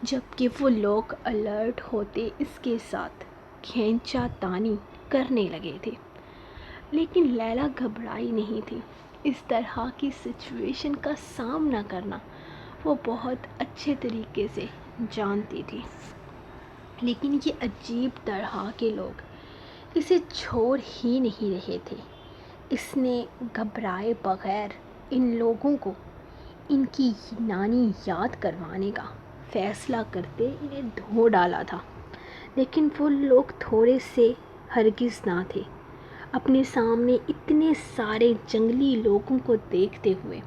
جبکہ وہ لوگ الرٹ ہوتے اس کے ساتھ کھینچا تانی کرنے لگے تھے۔ لیکن لیلا گھبرائی نہیں تھی۔ اس طرح کی سچویشن کا سامنا کرنا وہ بہت اچھے طریقے سے جانتی تھی، لیکن یہ عجیب طرح کے لوگ اسے چھوڑ ہی نہیں رہے تھے۔ اس نے گھبرائے بغیر ان لوگوں کو ان کی نانی یاد کروانے کا فیصلہ کرتے انہیں دھو ڈالا تھا، لیکن وہ لوگ تھوڑے سے ہرگز نہ تھے۔ اپنے سامنے اتنے سارے جنگلی لوگوں کو دیکھتے ہوئے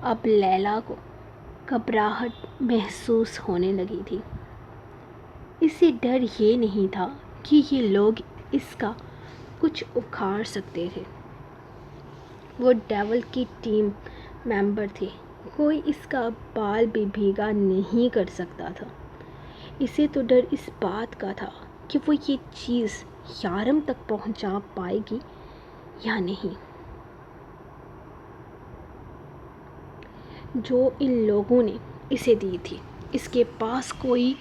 اب لیلا کو گھبراہٹ محسوس ہونے لگی تھی۔ اسے ڈر یہ نہیں تھا کہ یہ لوگ اس کا کچھ اکھاڑ سکتے تھے۔ وہ ڈیول کی ٹیم ممبر تھے، کوئی اس کا بال بھی بھیگا نہیں کر سکتا تھا۔ اسے تو ڈر اس بات کا تھا کہ وہ یہ چیز یارم تک پہنچا پائے گی یا نہیں، جو ان لوگوں نے اسے دی تھی۔ اس کے پاس کوئی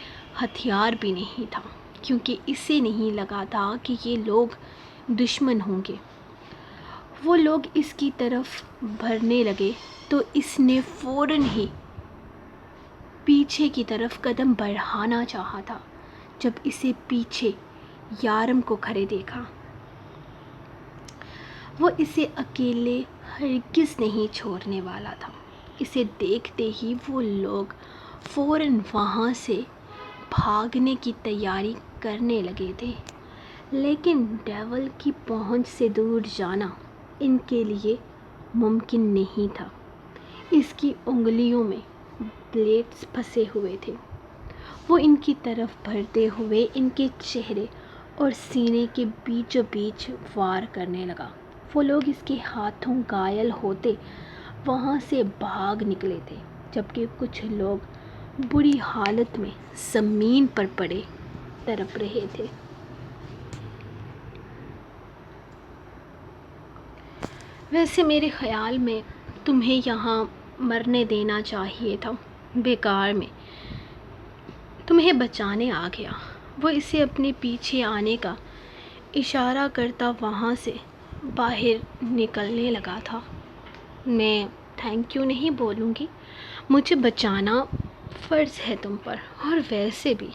ہتھیار بھی نہیں تھا، کیونکہ اسے نہیں لگا تھا کہ یہ لوگ دشمن ہوں گے۔ وہ لوگ اس کی طرف بڑھنے لگے تو اس نے فوراً ہی پیچھے کی طرف قدم بڑھانا چاہا تھا۔ جب اسے پیچھے یارم کو کھڑے دیکھا، وہ اسے اکیلے ہرگز نہیں چھوڑنے والا تھا۔ اسے دیکھتے ہی وہ لوگ فوراً وہاں سے بھاگنے کی تیاری کرنے لگے تھے، لیکن ڈیول کی پہنچ سے دور جانا ان کے لیے ممکن نہیں تھا۔ اس کی انگلیوں میں بلیڈز پھنسے ہوئے تھے۔ وہ ان کی طرف بڑھتے ہوئے ان کے چہرے اور سینے کے بیچوں بیچ وار کرنے لگا۔ وہ لوگ اس کے ہاتھوں گھائل ہوتے وہاں سے بھاگ نکلے تھے، جبکہ کچھ لوگ بری حالت میں زمین پر پڑے تڑپ رہے تھے۔ ویسے میرے خیال میں تمہیں یہاں مرنے دینا چاہیے تھا، بیکار میں تمہیں بچانے آ گیا۔ وہ اسے اپنے پیچھے آنے کا اشارہ کرتا وہاں سے باہر نکلنے لگا تھا۔ میں تھینک یو نہیں بولوں گی، مجھے بچانا فرض ہے تم پر، اور ویسے بھی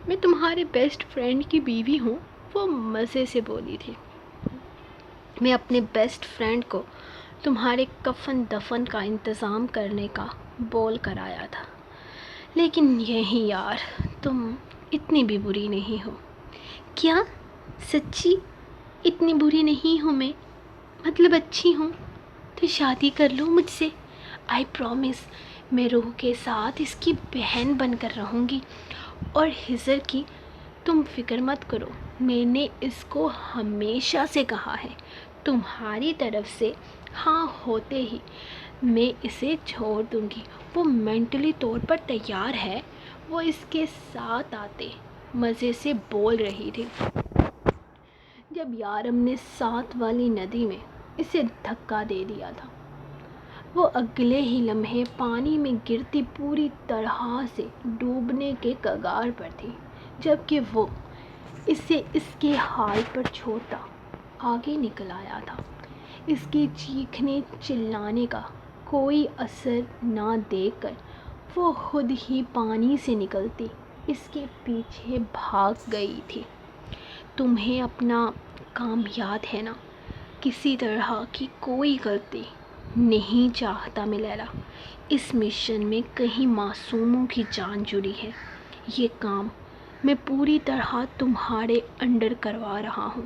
میں تمہارے بیسٹ فرینڈ کی بیوی ہوں، وہ مزے سے بولی تھی۔ میں اپنے بیسٹ فرینڈ کو تمہارے کفن دفن کا انتظام کرنے کا بول کر آیا تھا، لیکن یہی یار تم اتنی بھی بری نہیں ہو۔ کیا سچی اتنی بری نہیں ہوں میں؟ مطلب اچھی ہوں؟ تو شادی کر لو مجھ سے، آئی پرومس میں روح کے ساتھ اس کی بہن بن کر رہوں گی۔ اور ہزر کی تم فکر مت کرو، میں نے اس کو ہمیشہ سے کہا ہے، تمہاری طرف سے ہاں ہوتے ہی میں اسے چھوڑ دوں گی۔ وہ مینٹلی طور پر تیار ہے، وہ اس کے ساتھ آتے مزے سے بول رہی تھی، جب یارم نے ساتھ والی ندی میں اسے دھکا دے دیا تھا۔ وہ اگلے ہی لمحے پانی میں گرتی پوری طرح سے ڈوبنے کے کگار پر تھی، جبکہ وہ اسے اس کے حال پر چھوڑتا آگے نکل آیا تھا۔ اس کے چیخنے چلانے کا کوئی اثر نہ دیکھ کر وہ خود ہی پانی سے نکلتی اس کے پیچھے بھاگ گئی تھی۔ تمہیں اپنا کام یاد ہے نا؟ کسی طرح کی کوئی غلطی نہیں چاہتا میں لیلا۔ اس مشن میں کئی معصوموں کی جان جڑی ہے۔ یہ کام میں پوری طرح تمہارے انڈر کروا رہا ہوں۔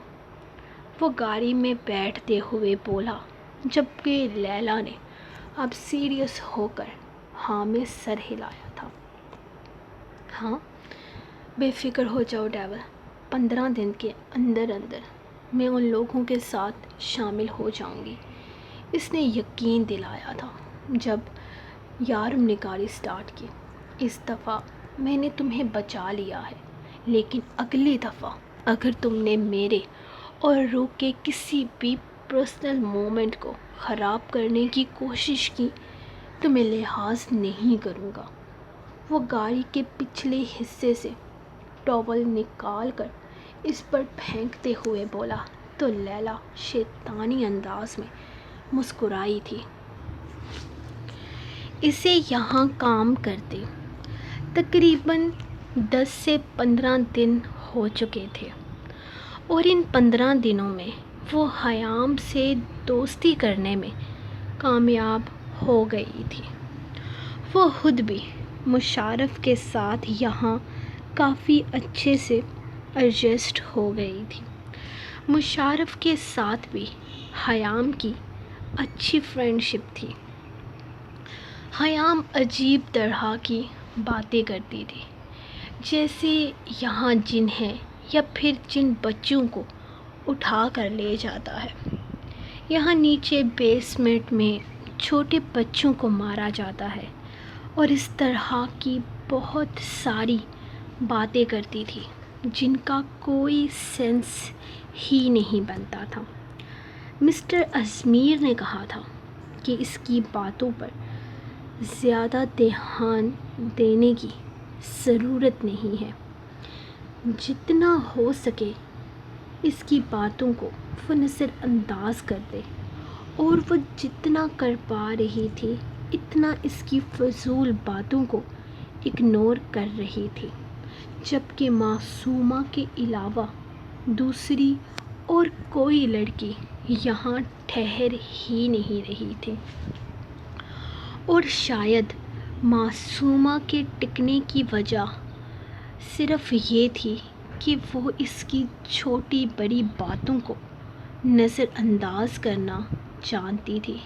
وہ گاڑی میں بیٹھتے ہوئے بولا، جبکہ لیلا نے اب سیریس ہو کر ہاں میں سر ہلایا تھا۔ ہاں بے فکر ہو جاؤ ڈیول، 15 دن کے اندر میں ان لوگوں کے ساتھ شامل ہو جاؤں گی، اس نے یقین دلایا تھا۔ جب یارم نے گاڑی سٹارٹ کی، اس دفعہ میں نے تمہیں بچا لیا ہے، لیکن اگلی دفعہ اگر تم نے میرے اور روح کے کسی بھی پرسنل مومنٹ کو خراب کرنے کی کوشش کی تو میں لحاظ نہیں کروں گا۔ وہ گاڑی کے پچھلے حصے سے ٹاول نکال کر اس پر پھینکتے ہوئے بولا تو لیلا شیطانی انداز میں مسکرائی تھی۔ اسے یہاں کام کرتے تقریباً 10 سے 15 دن ہو چکے تھے، اور ان 15 دنوں میں وہ خیام سے دوستی کرنے میں کامیاب ہو گئی تھی۔ وہ خود بھی مشرف کے ساتھ یہاں کافی اچھے سے ایڈجسٹ ہو گئی تھی۔ مشرف کے ساتھ بھی خیام کی اچھی فرینڈ شپ تھی۔ خیام عجیب طرح کی باتیں کرتی تھی، جیسے یہاں جن ہے یا پھر جن بچوں کو اٹھا کر لے جاتا ہے، یہاں نیچے بیسمنٹ میں چھوٹے بچوں کو مارا جاتا ہے، اور اس طرح کی بہت ساری باتیں کرتی تھی جن کا کوئی سینس ہی نہیں بنتا تھا۔ مسٹر ازمیر نے کہا تھا کہ اس کی باتوں پر زیادہ دھیان دینے کی ضرورت نہیں ہے، جتنا ہو سکے اس کی باتوں کو وہ نظر انداز کر دے، اور وہ جتنا کر پا رہی تھی اتنا اس کی فضول باتوں کو اگنور کر رہی تھی، جبکہ معصومہ کے علاوہ دوسری اور کوئی لڑکی یہاں ٹھہر ہی نہیں رہی تھی۔ اور شاید معصومہ کے ٹکنے کی وجہ صرف یہ تھی کہ وہ اس کی چھوٹی بڑی باتوں کو نظر انداز کرنا جانتی تھی۔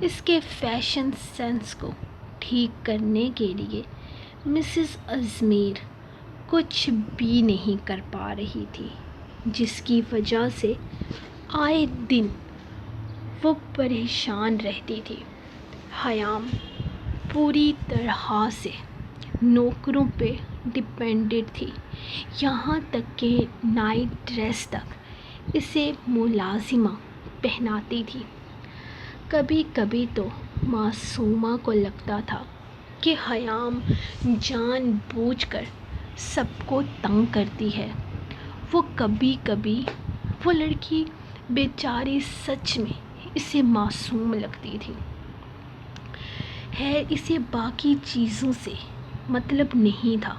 اس کے فیشن سینس کو ٹھیک کرنے کے لیے مسز ازمیر کچھ بھی نہیں کر پا رہی تھی، جس کی وجہ سے آئے دن وہ پریشان رہتی تھی۔ خیام پوری طرح سے نوکروں پہ ڈپینڈنٹ تھی، یہاں تک کہ نائٹ ڈریس تک اسے ملازمہ پہناتی تھی۔ کبھی کبھی تو معصومہ کو لگتا تھا کہ خیام جان بوجھ کر سب کو تنگ کرتی ہے۔ کبھی کبھی وہ لڑکی بیچاری سچ میں اسے معصوم لگتی تھی۔ خیر، اسے باقی چیزوں سے مطلب نہیں تھا،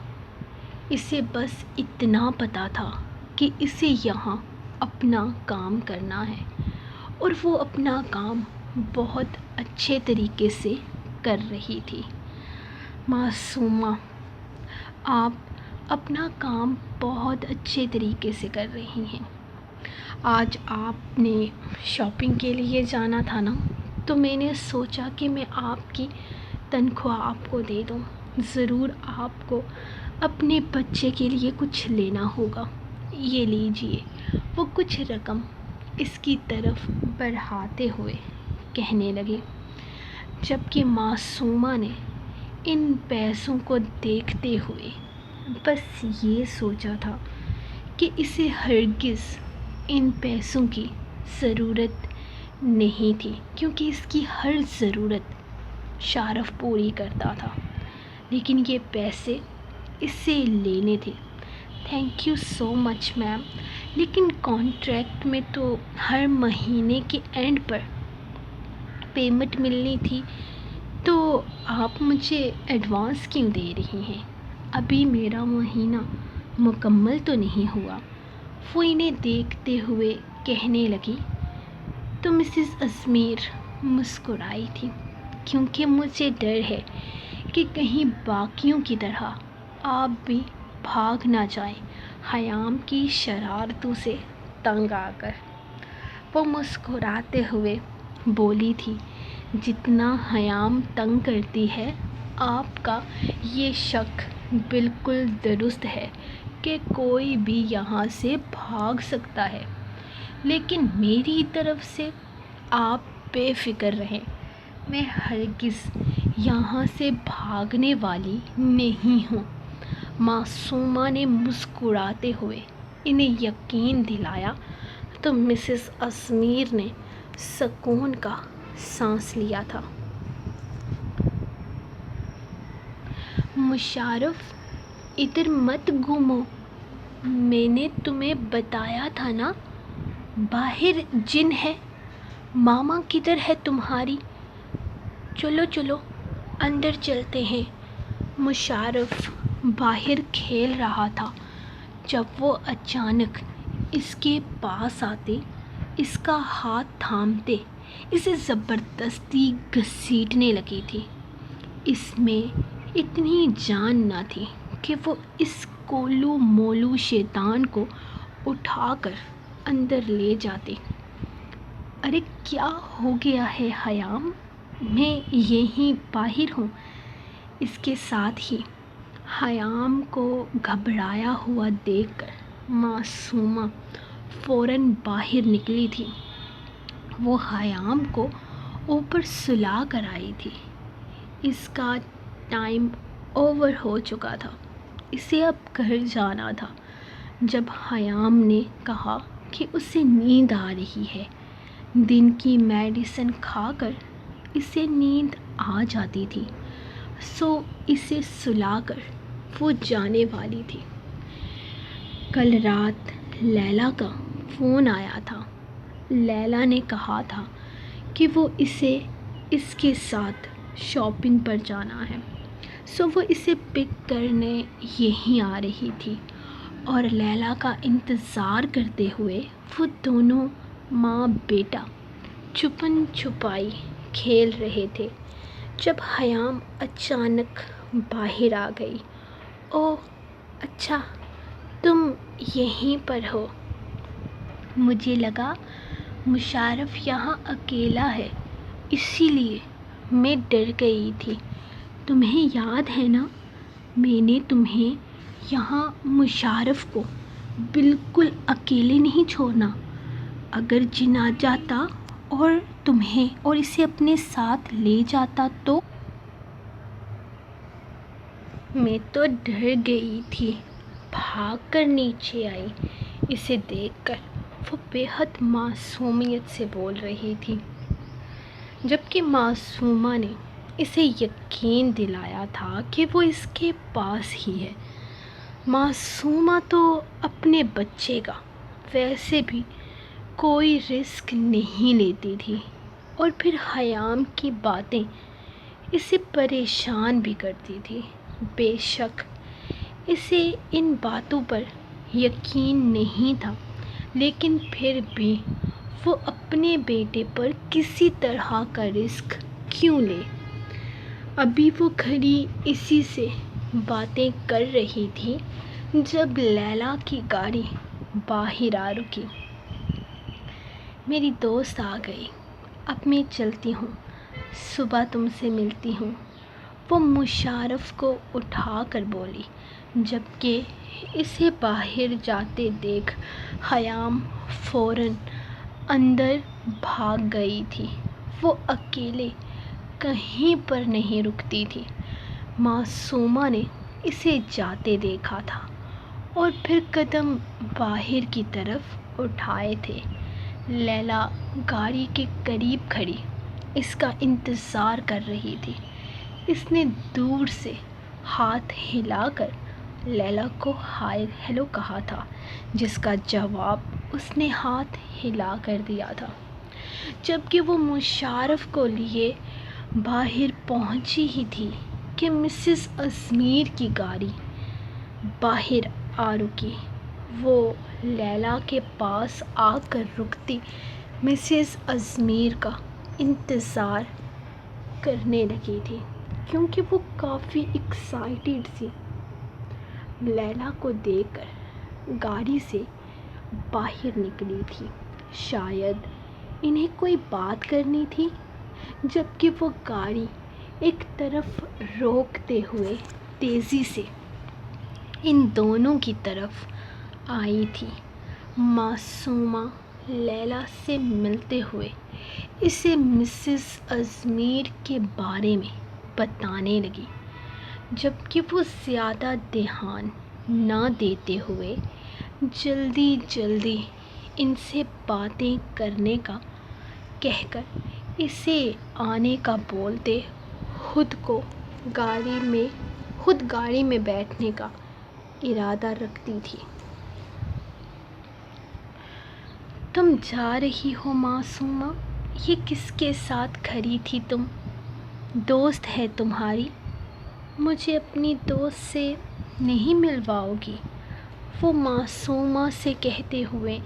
اسے بس اتنا پتا تھا کہ اسے یہاں اپنا کام کرنا ہے، اور وہ اپنا کام بہت اچھے طریقے سے کر رہی تھی۔ معصومہ، آپ اپنا کام بہت اچھے طریقے سے کر رہی ہیں۔ آج آپ نے شاپنگ کے لیے جانا تھا نا، تو میں نے سوچا کہ میں آپ کی تنخواہ آپ کو دے دوں۔ ضرور آپ کو اپنے بچے کے لیے کچھ لینا ہوگا، یہ لیجئے۔ وہ کچھ رقم اس کی طرف بڑھاتے ہوئے کہنے لگے، جبکہ معصومہ نے ان پیسوں کو دیکھتے ہوئے بس یہ سوچا تھا کہ اسے ہرگز ان پیسوں کی ضرورت نہیں تھی، کیونکہ اس کی ہر ضرورت شارف پوری کرتا تھا، لیکن یہ پیسے اس سے لینے تھے۔ تھینک یو سو مچ میم، لیکن کانٹریکٹ میں تو ہر مہینے کے اینڈ پر پیمنٹ ملنی تھی، تو آپ مجھے ایڈوانس کیوں دے رہی ہیں؟ ابھی میرا مہینہ مکمل تو نہیں ہوا، وہ انہیں دیکھتے ہوئے کہنے لگی۔ تو مسز ازمیر مسکرائی تھی، کیونکہ مجھے ڈر ہے کہ کہیں باقیوں کی طرح آپ بھی بھاگ نہ جائیں خیام کی شرارتوں سے تنگ آ کر۔ وہ مسکراتے ہوئے بولی تھی، جتنا خیام تنگ کرتی ہے، آپ کا یہ شک بالکل درست ہے کہ کوئی بھی یہاں سے بھاگ سکتا ہے، لیکن میری طرف سے آپ بے فکر رہیں، میں ہرگز یہاں سے بھاگنے والی نہیں ہوں۔ معصومہ نے مسکراتے ہوئے انہیں یقین دلایا تو مسز ازمیر نے سکون کا سانس لیا تھا۔ مشرف، ادھر مت گھومو، میں نے تمہیں بتایا تھا نا، باہر جن ہے۔ ماما کدھر ہے تمہاری؟ چلو چلو اندر چلتے ہیں۔ مشرف باہر کھیل رہا تھا جب وہ اچانک اس کے پاس آتے، اس کا ہاتھ تھامتے اسے زبردستی گھسیٹنے لگی تھی۔ اس میں اتنی جان نہ تھی کہ وہ اس کولو مولو شیطان کو اٹھا کر اندر لے جاتے۔ ارے کیا ہو گیا ہے خیام؟ میں یہیں باہر ہوں۔ اس کے ساتھ ہی خیام کو گھبرایا ہوا دیکھ کر معصومہ فوراً باہر نکلی تھی۔ وہ خیام کو اوپر سلا کر آئی تھی۔ اس کا ٹائم اوور ہو چکا تھا، اسے اب گھر جانا تھا۔ جب خیام نے کہا کہ اسے نیند آ رہی ہے، دن کی میڈیسن کھا کر اسے نیند آ جاتی تھی، سو اسے سلا کر وہ جانے والی تھی۔ کل رات لیلا کا فون آیا تھا۔ لیلا نے کہا تھا کہ وہ اسے اس کے ساتھ شاپنگ پر جانا ہے، سو وہ اسے پک کرنے یہیں آ رہی تھی، اور لیلا کا انتظار کرتے ہوئے وہ دونوں ماں بیٹا چھپن چھپائی کھیل رہے تھے جب خیام اچانک باہر آ گئی۔ اوہ اچھا، تم یہیں پر ہو۔ مجھے لگا مشرف یہاں اکیلا ہے، اسی لیے میں ڈر گئی تھی۔ تمہیں یاد ہے نا، میں نے تمہیں یہاں مشرف کو بالکل اکیلے نہیں چھوڑنا۔ اگر جن آ جاتا اور تمہیں اور اسے اپنے ساتھ لے جاتا تو؟ میں تو ڈر گئی تھی، بھاگ کر نیچے آئی۔ اسے دیکھ کر وہ بے حد معصومیت سے بول رہی تھی، جبکہ معصومہ نے اسے یقین دلایا تھا کہ وہ اس کے پاس ہی ہے۔ معصومہ تو اپنے بچے کا ویسے بھی کوئی رسک نہیں لیتی تھی، اور پھر خیام کی باتیں اسے پریشان بھی کرتی تھی۔ بے شک اسے ان باتوں پر یقین نہیں تھا، لیکن پھر بھی وہ اپنے بیٹے پر کسی طرح کا رسک کیوں لے؟ ابھی وہ کھڑی اسی سے باتیں کر رہی تھی جب لیلا کی گاڑی باہر آ رکی۔ میری دوست آ گئی، اب میں چلتی ہوں، صبح تم سے ملتی ہوں، وہ مشرف کو اٹھا کر بولی، جبکہ اسے باہر جاتے دیکھ خیام فوراً اندر بھاگ گئی تھی۔ وہ اکیلے کہیں پر نہیں رکتی تھی۔ معصومہ نے اسے جاتے دیکھا تھا اور پھر قدم باہر کی طرف اٹھائے تھے۔ لیلا گاڑی کے قریب کھڑی اس کا انتظار کر رہی تھی۔ اس نے دور سے ہاتھ ہلا کر لیلا کو ہائے ہیلو کہا تھا، جس کا جواب اس نے ہاتھ ہلا کر دیا تھا۔ جبکہ وہ مشرف کو لیے باہر پہنچی ہی تھی کہ مسز ازمیر کی گاڑی باہر آ رکی۔ وہ لیلا کے پاس آ کر رکتی مسز ازمیر کا انتظار کرنے لگی تھی، کیونکہ وہ کافی ایکسائٹڈ تھی لیلا کو دیکھ کر۔ گاڑی سے باہر نکلی تھی، شاید انہیں کوئی بات کرنی تھی، جبکہ وہ گاڑی ایک طرف روکتے ہوئے تیزی سے ان دونوں کی طرف آئی تھی۔ معصومہ لیلا سے ملتے ہوئے اسے مسز ازمیر کے بارے میں بتانے لگی، جبکہ وہ زیادہ دھیان نہ دیتے ہوئے جلدی جلدی ان سے باتیں کرنے کا کہہ کر اسے آنے کا بولتے خود گاڑی میں بیٹھنے کا ارادہ رکھتی تھی۔ تم جا رہی ہو معصومہ؟ یہ کس کے ساتھ کھڑی تھی تم؟ دوست ہے تمہاری؟ مجھے اپنی دوست سے نہیں ملواؤ گی؟ وہ معصومہ سے کہتے ہوئے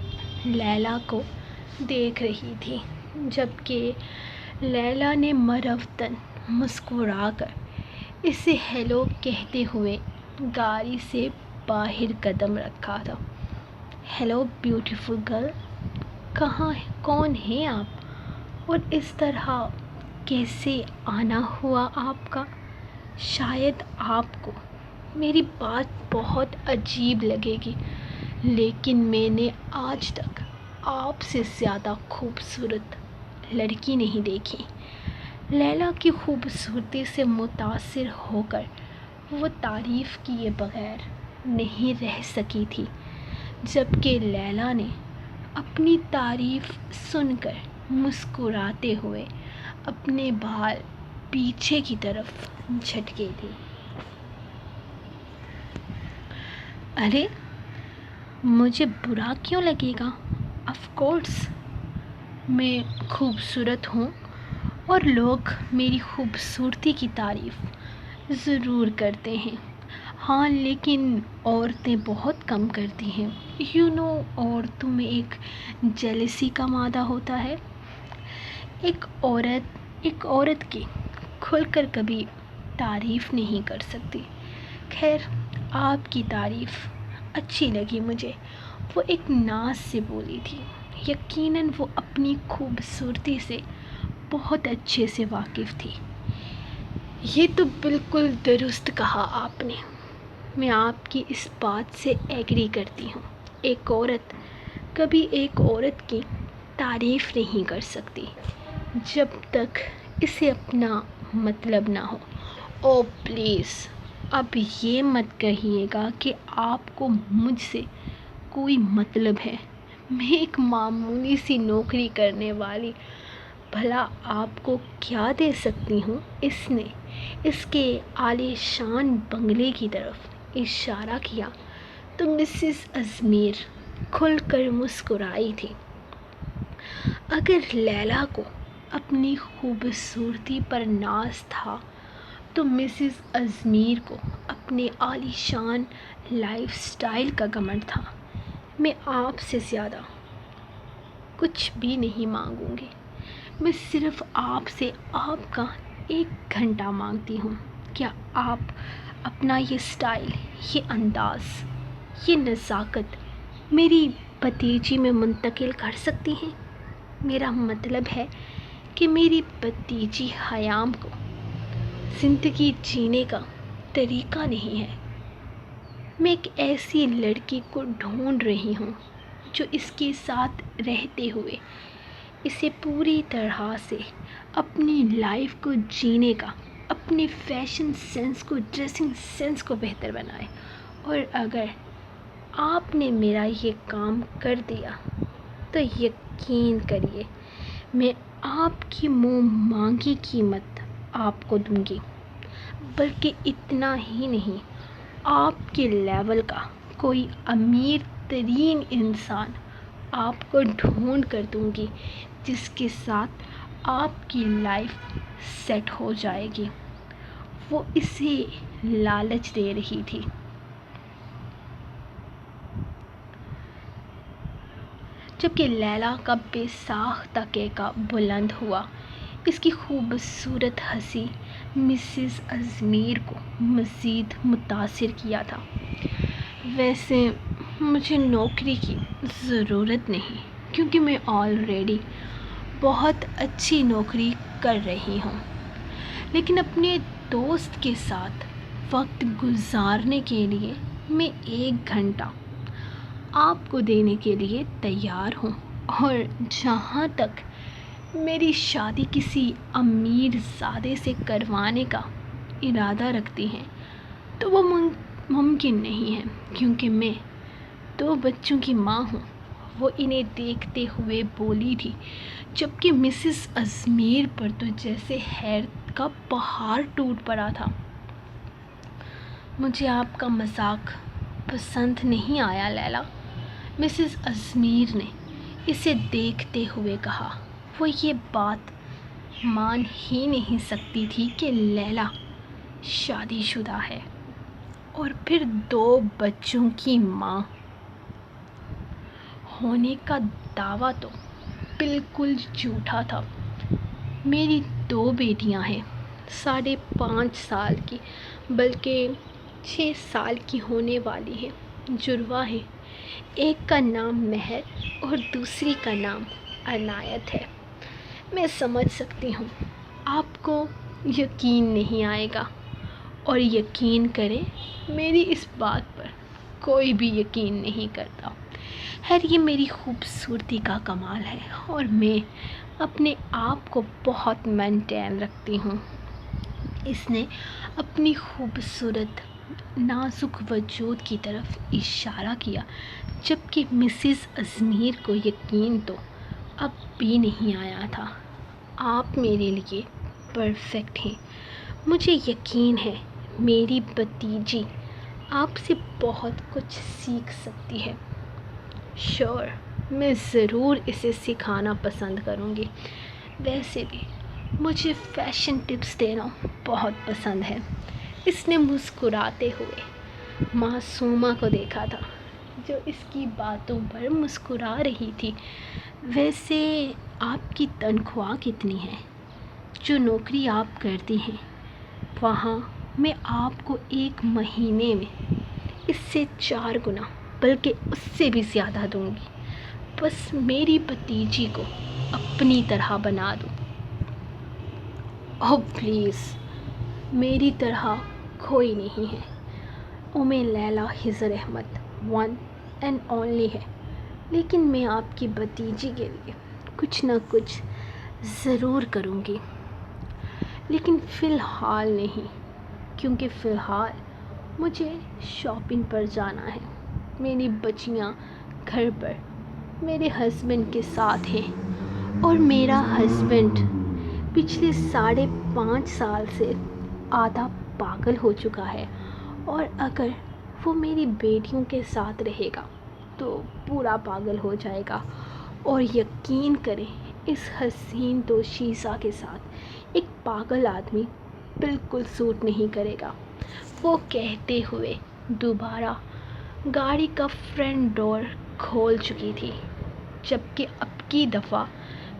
لیلا کو دیکھ رہی تھی، جبکہ لیلا نے مروتاً مسکرا کر اسے ہیلو کہتے ہوئے گاڑی سے باہر قدم رکھا تھا۔ ہیلو بیوٹیفل گرل، کون ہیں آپ اور اس طرح کیسے آنا ہوا آپ کا؟ شاید آپ کو میری بات بہت عجیب لگے گی، لیکن میں نے آج تک آپ سے زیادہ خوبصورت لڑکی نہیں دیکھی۔ لیلا کی خوبصورتی سے متاثر ہو کر وہ تعریف کیے بغیر نہیں رہ سکی تھی، جبکہ لیلا نے اپنی تعریف سن کر مسکراتے ہوئے اپنے بال پیچھے کی طرف جھٹکے دی۔ ارے مجھے برا کیوں لگے گا؟ آف کورس میں خوبصورت ہوں اور لوگ میری خوبصورتی کی تعریف ضرور کرتے ہیں، ہاں لیکن عورتیں بہت کم کرتی ہیں۔ عورتوں میں ایک جیلسی کا مادہ ہوتا ہے۔ ایک عورت کی کھل کر کبھی تعریف نہیں کر سکتی۔ خیر، آپ کی تعریف اچھی لگی مجھے، وہ ایک ناز سے بولی تھی۔ یقیناً وہ اپنی خوبصورتی سے بہت اچھے سے واقف تھی۔ یہ تو بالکل درست کہا آپ نے، میں آپ کی اس بات سے ایگری کرتی ہوں۔ ایک عورت کبھی ایک عورت کی تعریف نہیں کر سکتی جب تک اسے اپنا مطلب نہ ہو۔ اوہ پلیز، اب یہ مت کہیے گا کہ آپ کو مجھ سے کوئی مطلب ہے۔ میں ایک معمولی سی نوکری کرنے والی، بھلا آپ کو کیا دے سکتی ہوں؟ اس نے اس کے عالی شان بنگلے کی طرف اشارہ کیا تو مسز ازمیر کھل کر مسکرائی تھی۔ اگر لیلا کو اپنی خوبصورتی پر ناز تھا تو مسز ازمیر کو اپنے عالی شان لائف سٹائل کا گھمنڈ تھا۔ میں آپ سے زیادہ کچھ بھی نہیں مانگوں گی، میں صرف آپ سے آپ کا 1 گھنٹہ مانگتی ہوں۔ کیا آپ اپنا یہ سٹائل، یہ انداز، یہ نزاکت میری بھتیجی میں منتقل کر سکتی ہیں؟ میرا مطلب ہے کہ میری بھتیجی حیام کو زندگی جینے کا طریقہ نہیں ہے۔ میں ایک ایسی لڑکی کو ڈھونڈ رہی ہوں جو اس کے ساتھ رہتے ہوئے اسے پوری طرح سے اپنی لائف کو جینے کا، اپنے فیشن سینس کو، ڈریسنگ سینس کو بہتر بنائے۔ اور اگر آپ نے میرا یہ کام کر دیا تو یقین کریے میں آپ کی منہ مانگی قیمت آپ کو دوں گی، بلکہ اتنا ہی نہیں، آپ کے لیول کا کوئی امیر ترین انسان آپ کو ڈھونڈ کر دوں گی جس کے ساتھ آپ کی لائف سیٹ ہو جائے گی۔ وہ اسے لالچ دے رہی تھی۔ جبکہ لیلا کا بے ساختہ کہکا بلند ہوا، اس کی خوبصورت ہنسی مسز ازمیر کو مزید متاثر کیا تھا۔ ویسے مجھے نوکری کی ضرورت نہیں، کیونکہ میں آلریڈی بہت اچھی نوکری کر رہی ہوں، لیکن اپنے دوست کے ساتھ وقت گزارنے کے لیے میں 1 گھنٹہ آپ کو دینے کے لیے تیار ہوں۔ اور جہاں تک میری شادی کسی امیر زادے سے کروانے کا ارادہ رکھتی ہیں تو وہ ممکن نہیں ہے، کیونکہ میں 2 بچوں کی ماں ہوں۔ وہ انہیں دیکھتے ہوئے بولی تھی، جبکہ مسز ازمیر پر تو جیسے حیرت کا پہاڑ ٹوٹ پڑا تھا۔ مجھے آپ کا مذاق پسند نہیں آیا لیلا، مسز ازمیر نے اسے دیکھتے ہوئے کہا۔ وہ یہ بات مان ہی نہیں سکتی تھی کہ لیلا شادی شدہ ہے اور پھر 2 بچوں کی ماں ہونے کا دعویٰ تو بالکل جھوٹا تھا۔ میری 2 بیٹیاں ہیں، 5.5 سال کی بلکہ 6 سال کی ہونے والی ہیں، جڑواں ہیں۔ ایک کا نام مہر اور دوسری کا نام عنایت ہے۔ میں سمجھ سکتی ہوں آپ کو یقین نہیں آئے گا، اور یقین کریں میری اس بات پر کوئی بھی یقین نہیں کرتا۔ خیر، یہ میری خوبصورتی کا کمال ہے اور میں اپنے آپ کو بہت مینٹین رکھتی ہوں۔ اس نے اپنی خوبصورت نازک وجود کی طرف اشارہ کیا، جبکہ مسز ازمیر کو یقین تو اب بھی نہیں آیا تھا۔ آپ میرے لیے پرفیکٹ ہیں۔ مجھے یقین ہے میری بھتیجی آپ سے بہت کچھ سیکھ سکتی ہے۔ شور، میں ضرور اسے سکھانا پسند کروں گی۔ ویسے بھی مجھے فیشن ٹپس دینا بہت پسند ہے۔ اس نے مسکراتے ہوئے معصومہ کو دیکھا تھا، جو اس کی باتوں پر مسکرا رہی تھی۔ ویسے آپ کی تنخواہ کتنی ہے؟ جو نوکری آپ کرتی ہیں وہاں میں آپ کو 1 مہینے میں اس سے 4 گنا بلکہ اس سے بھی زیادہ دوں گی۔ بس میری بھتیجی کو اپنی طرح بنا دوں۔ اوہ پلیز، میری طرح کوئی نہیں ہے۔ لیلا خضر احمد 1 and only ہے، لیکن میں آپ کی بھتیجی کے لیے کچھ نہ کچھ ضرور کروں گی، لیکن فی الحال نہیں، کیونکہ فی الحال مجھے شاپنگ پر جانا ہے۔ میری بچیاں گھر پر میرے ہسبینڈ کے ساتھ ہیں، اور میرا ہسبینڈ پچھلے 5.5 سال سے آدھا پاگل ہو چکا ہے، اور اگر وہ میری بیٹیوں کے ساتھ رہے گا تو پورا پاگل ہو جائے گا۔ اور یقین کریں اس حسین دوشیزہ کے ساتھ ایک پاگل آدمی بالکل سوٹ نہیں کرے گا۔ وہ کہتے ہوئے دوبارہ گاڑی کا فرنٹ ڈور کھول چکی تھی، جبکہ اب کی دفعہ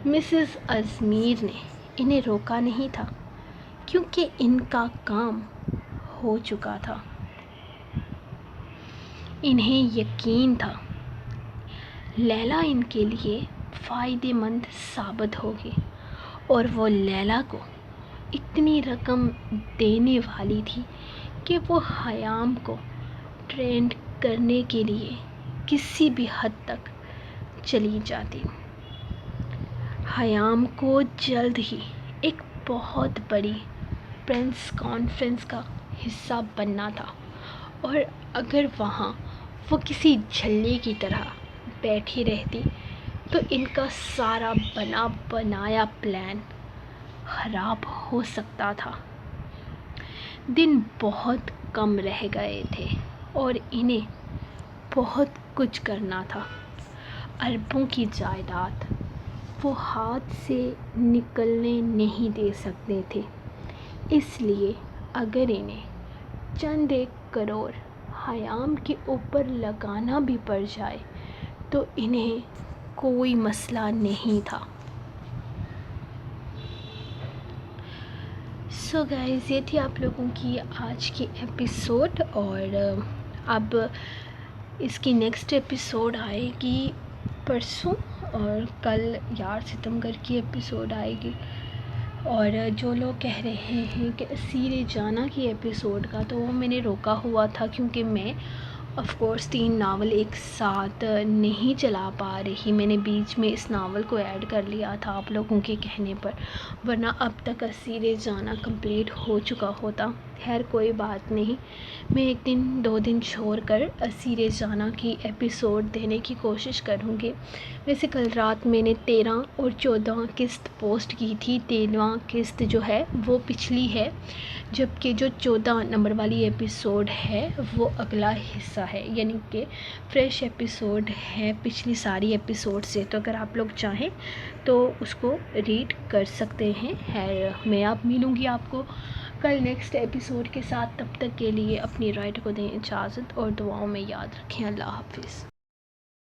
مسز ازمیر نے انہیں روکا نہیں تھا، کیونکہ ان کا کام ہو چکا تھا۔ انہیں یقین تھا لیلا ان کے لیے فائدہ مند ثابت ہوگی، اور وہ لیلا کو اتنی رقم دینے والی تھی کہ وہ خیام کو ٹرینڈ کرنے کے لیے کسی بھی حد تک چلی جاتی۔ خیام کو جلد ہی ایک بہت بڑی پریس کانفرنس کا حصہ بننا تھا، اور اگر وہاں وہ کسی جھلے کی طرح بیٹھی رہتی تو ان کا سارا بنا بنایا پلان خراب ہو سکتا تھا۔ دن بہت کم رہ گئے تھے اور انہیں بہت کچھ کرنا تھا۔ اربوں کی جائیداد وہ ہاتھ سے نکلنے نہیں دے سکتے تھے، اس لیے اگر انہیں چند 1 کروڑ خیام کے اوپر لگانا بھی پڑ جائے تو انہیں کوئی مسئلہ نہیں تھا۔ سو گائز، یہ تھی آپ لوگوں کی آج کی ایپیسوڈ، اور اب اس کی نیکسٹ ایپیسوڈ آئے گی پرسوں، اور کل یار ستمگر کی ایپیسوڈ آئے گی۔ اور جو لوگ کہہ رہے ہیں کہ اسیر جانا کی ایپیسوڈ کا، تو وہ میں نے روکا ہوا تھا کیونکہ میں آف کورس 3 ناول ایک ساتھ نہیں چلا پا رہی، میں نے بیچ میں اس ناول کو ایڈ کر لیا تھا آپ لوگوں کے کہنے پر، ورنہ اب تک اسیرِ جاناں کمپلیٹ ہو چکا ہوتا۔ خیر کوئی بات نہیں، میں ایک دن 2 دن چھوڑ کر اسیرِ جاناں کی ایپیسوڈ دینے کی کوشش کروں گی۔ ویسے کل رات میں نے 13 اور 14 قسط پوسٹ کی تھی۔ 13واں قسط جو ہے وہ پچھلی ہے، جبکہ جو 14 نمبر والی ایپیسوڈ ہے وہ اگلا حصہ ہے، یعنی کہ فریش ایپیسوڈ ہے پچھلی ساری ایپیسوڈ سے۔ تو اگر آپ لوگ چاہیں تو اس کو ریڈ کر سکتے ہیں۔ خیر میں اب ملوں گی آپ کو کل نیکسٹ ایپیسوڈ کے ساتھ، تب تک کے لیے اپنی رائٹ کو دیں اجازت اور دعاؤں میں یاد رکھیں۔ اللہ حافظ۔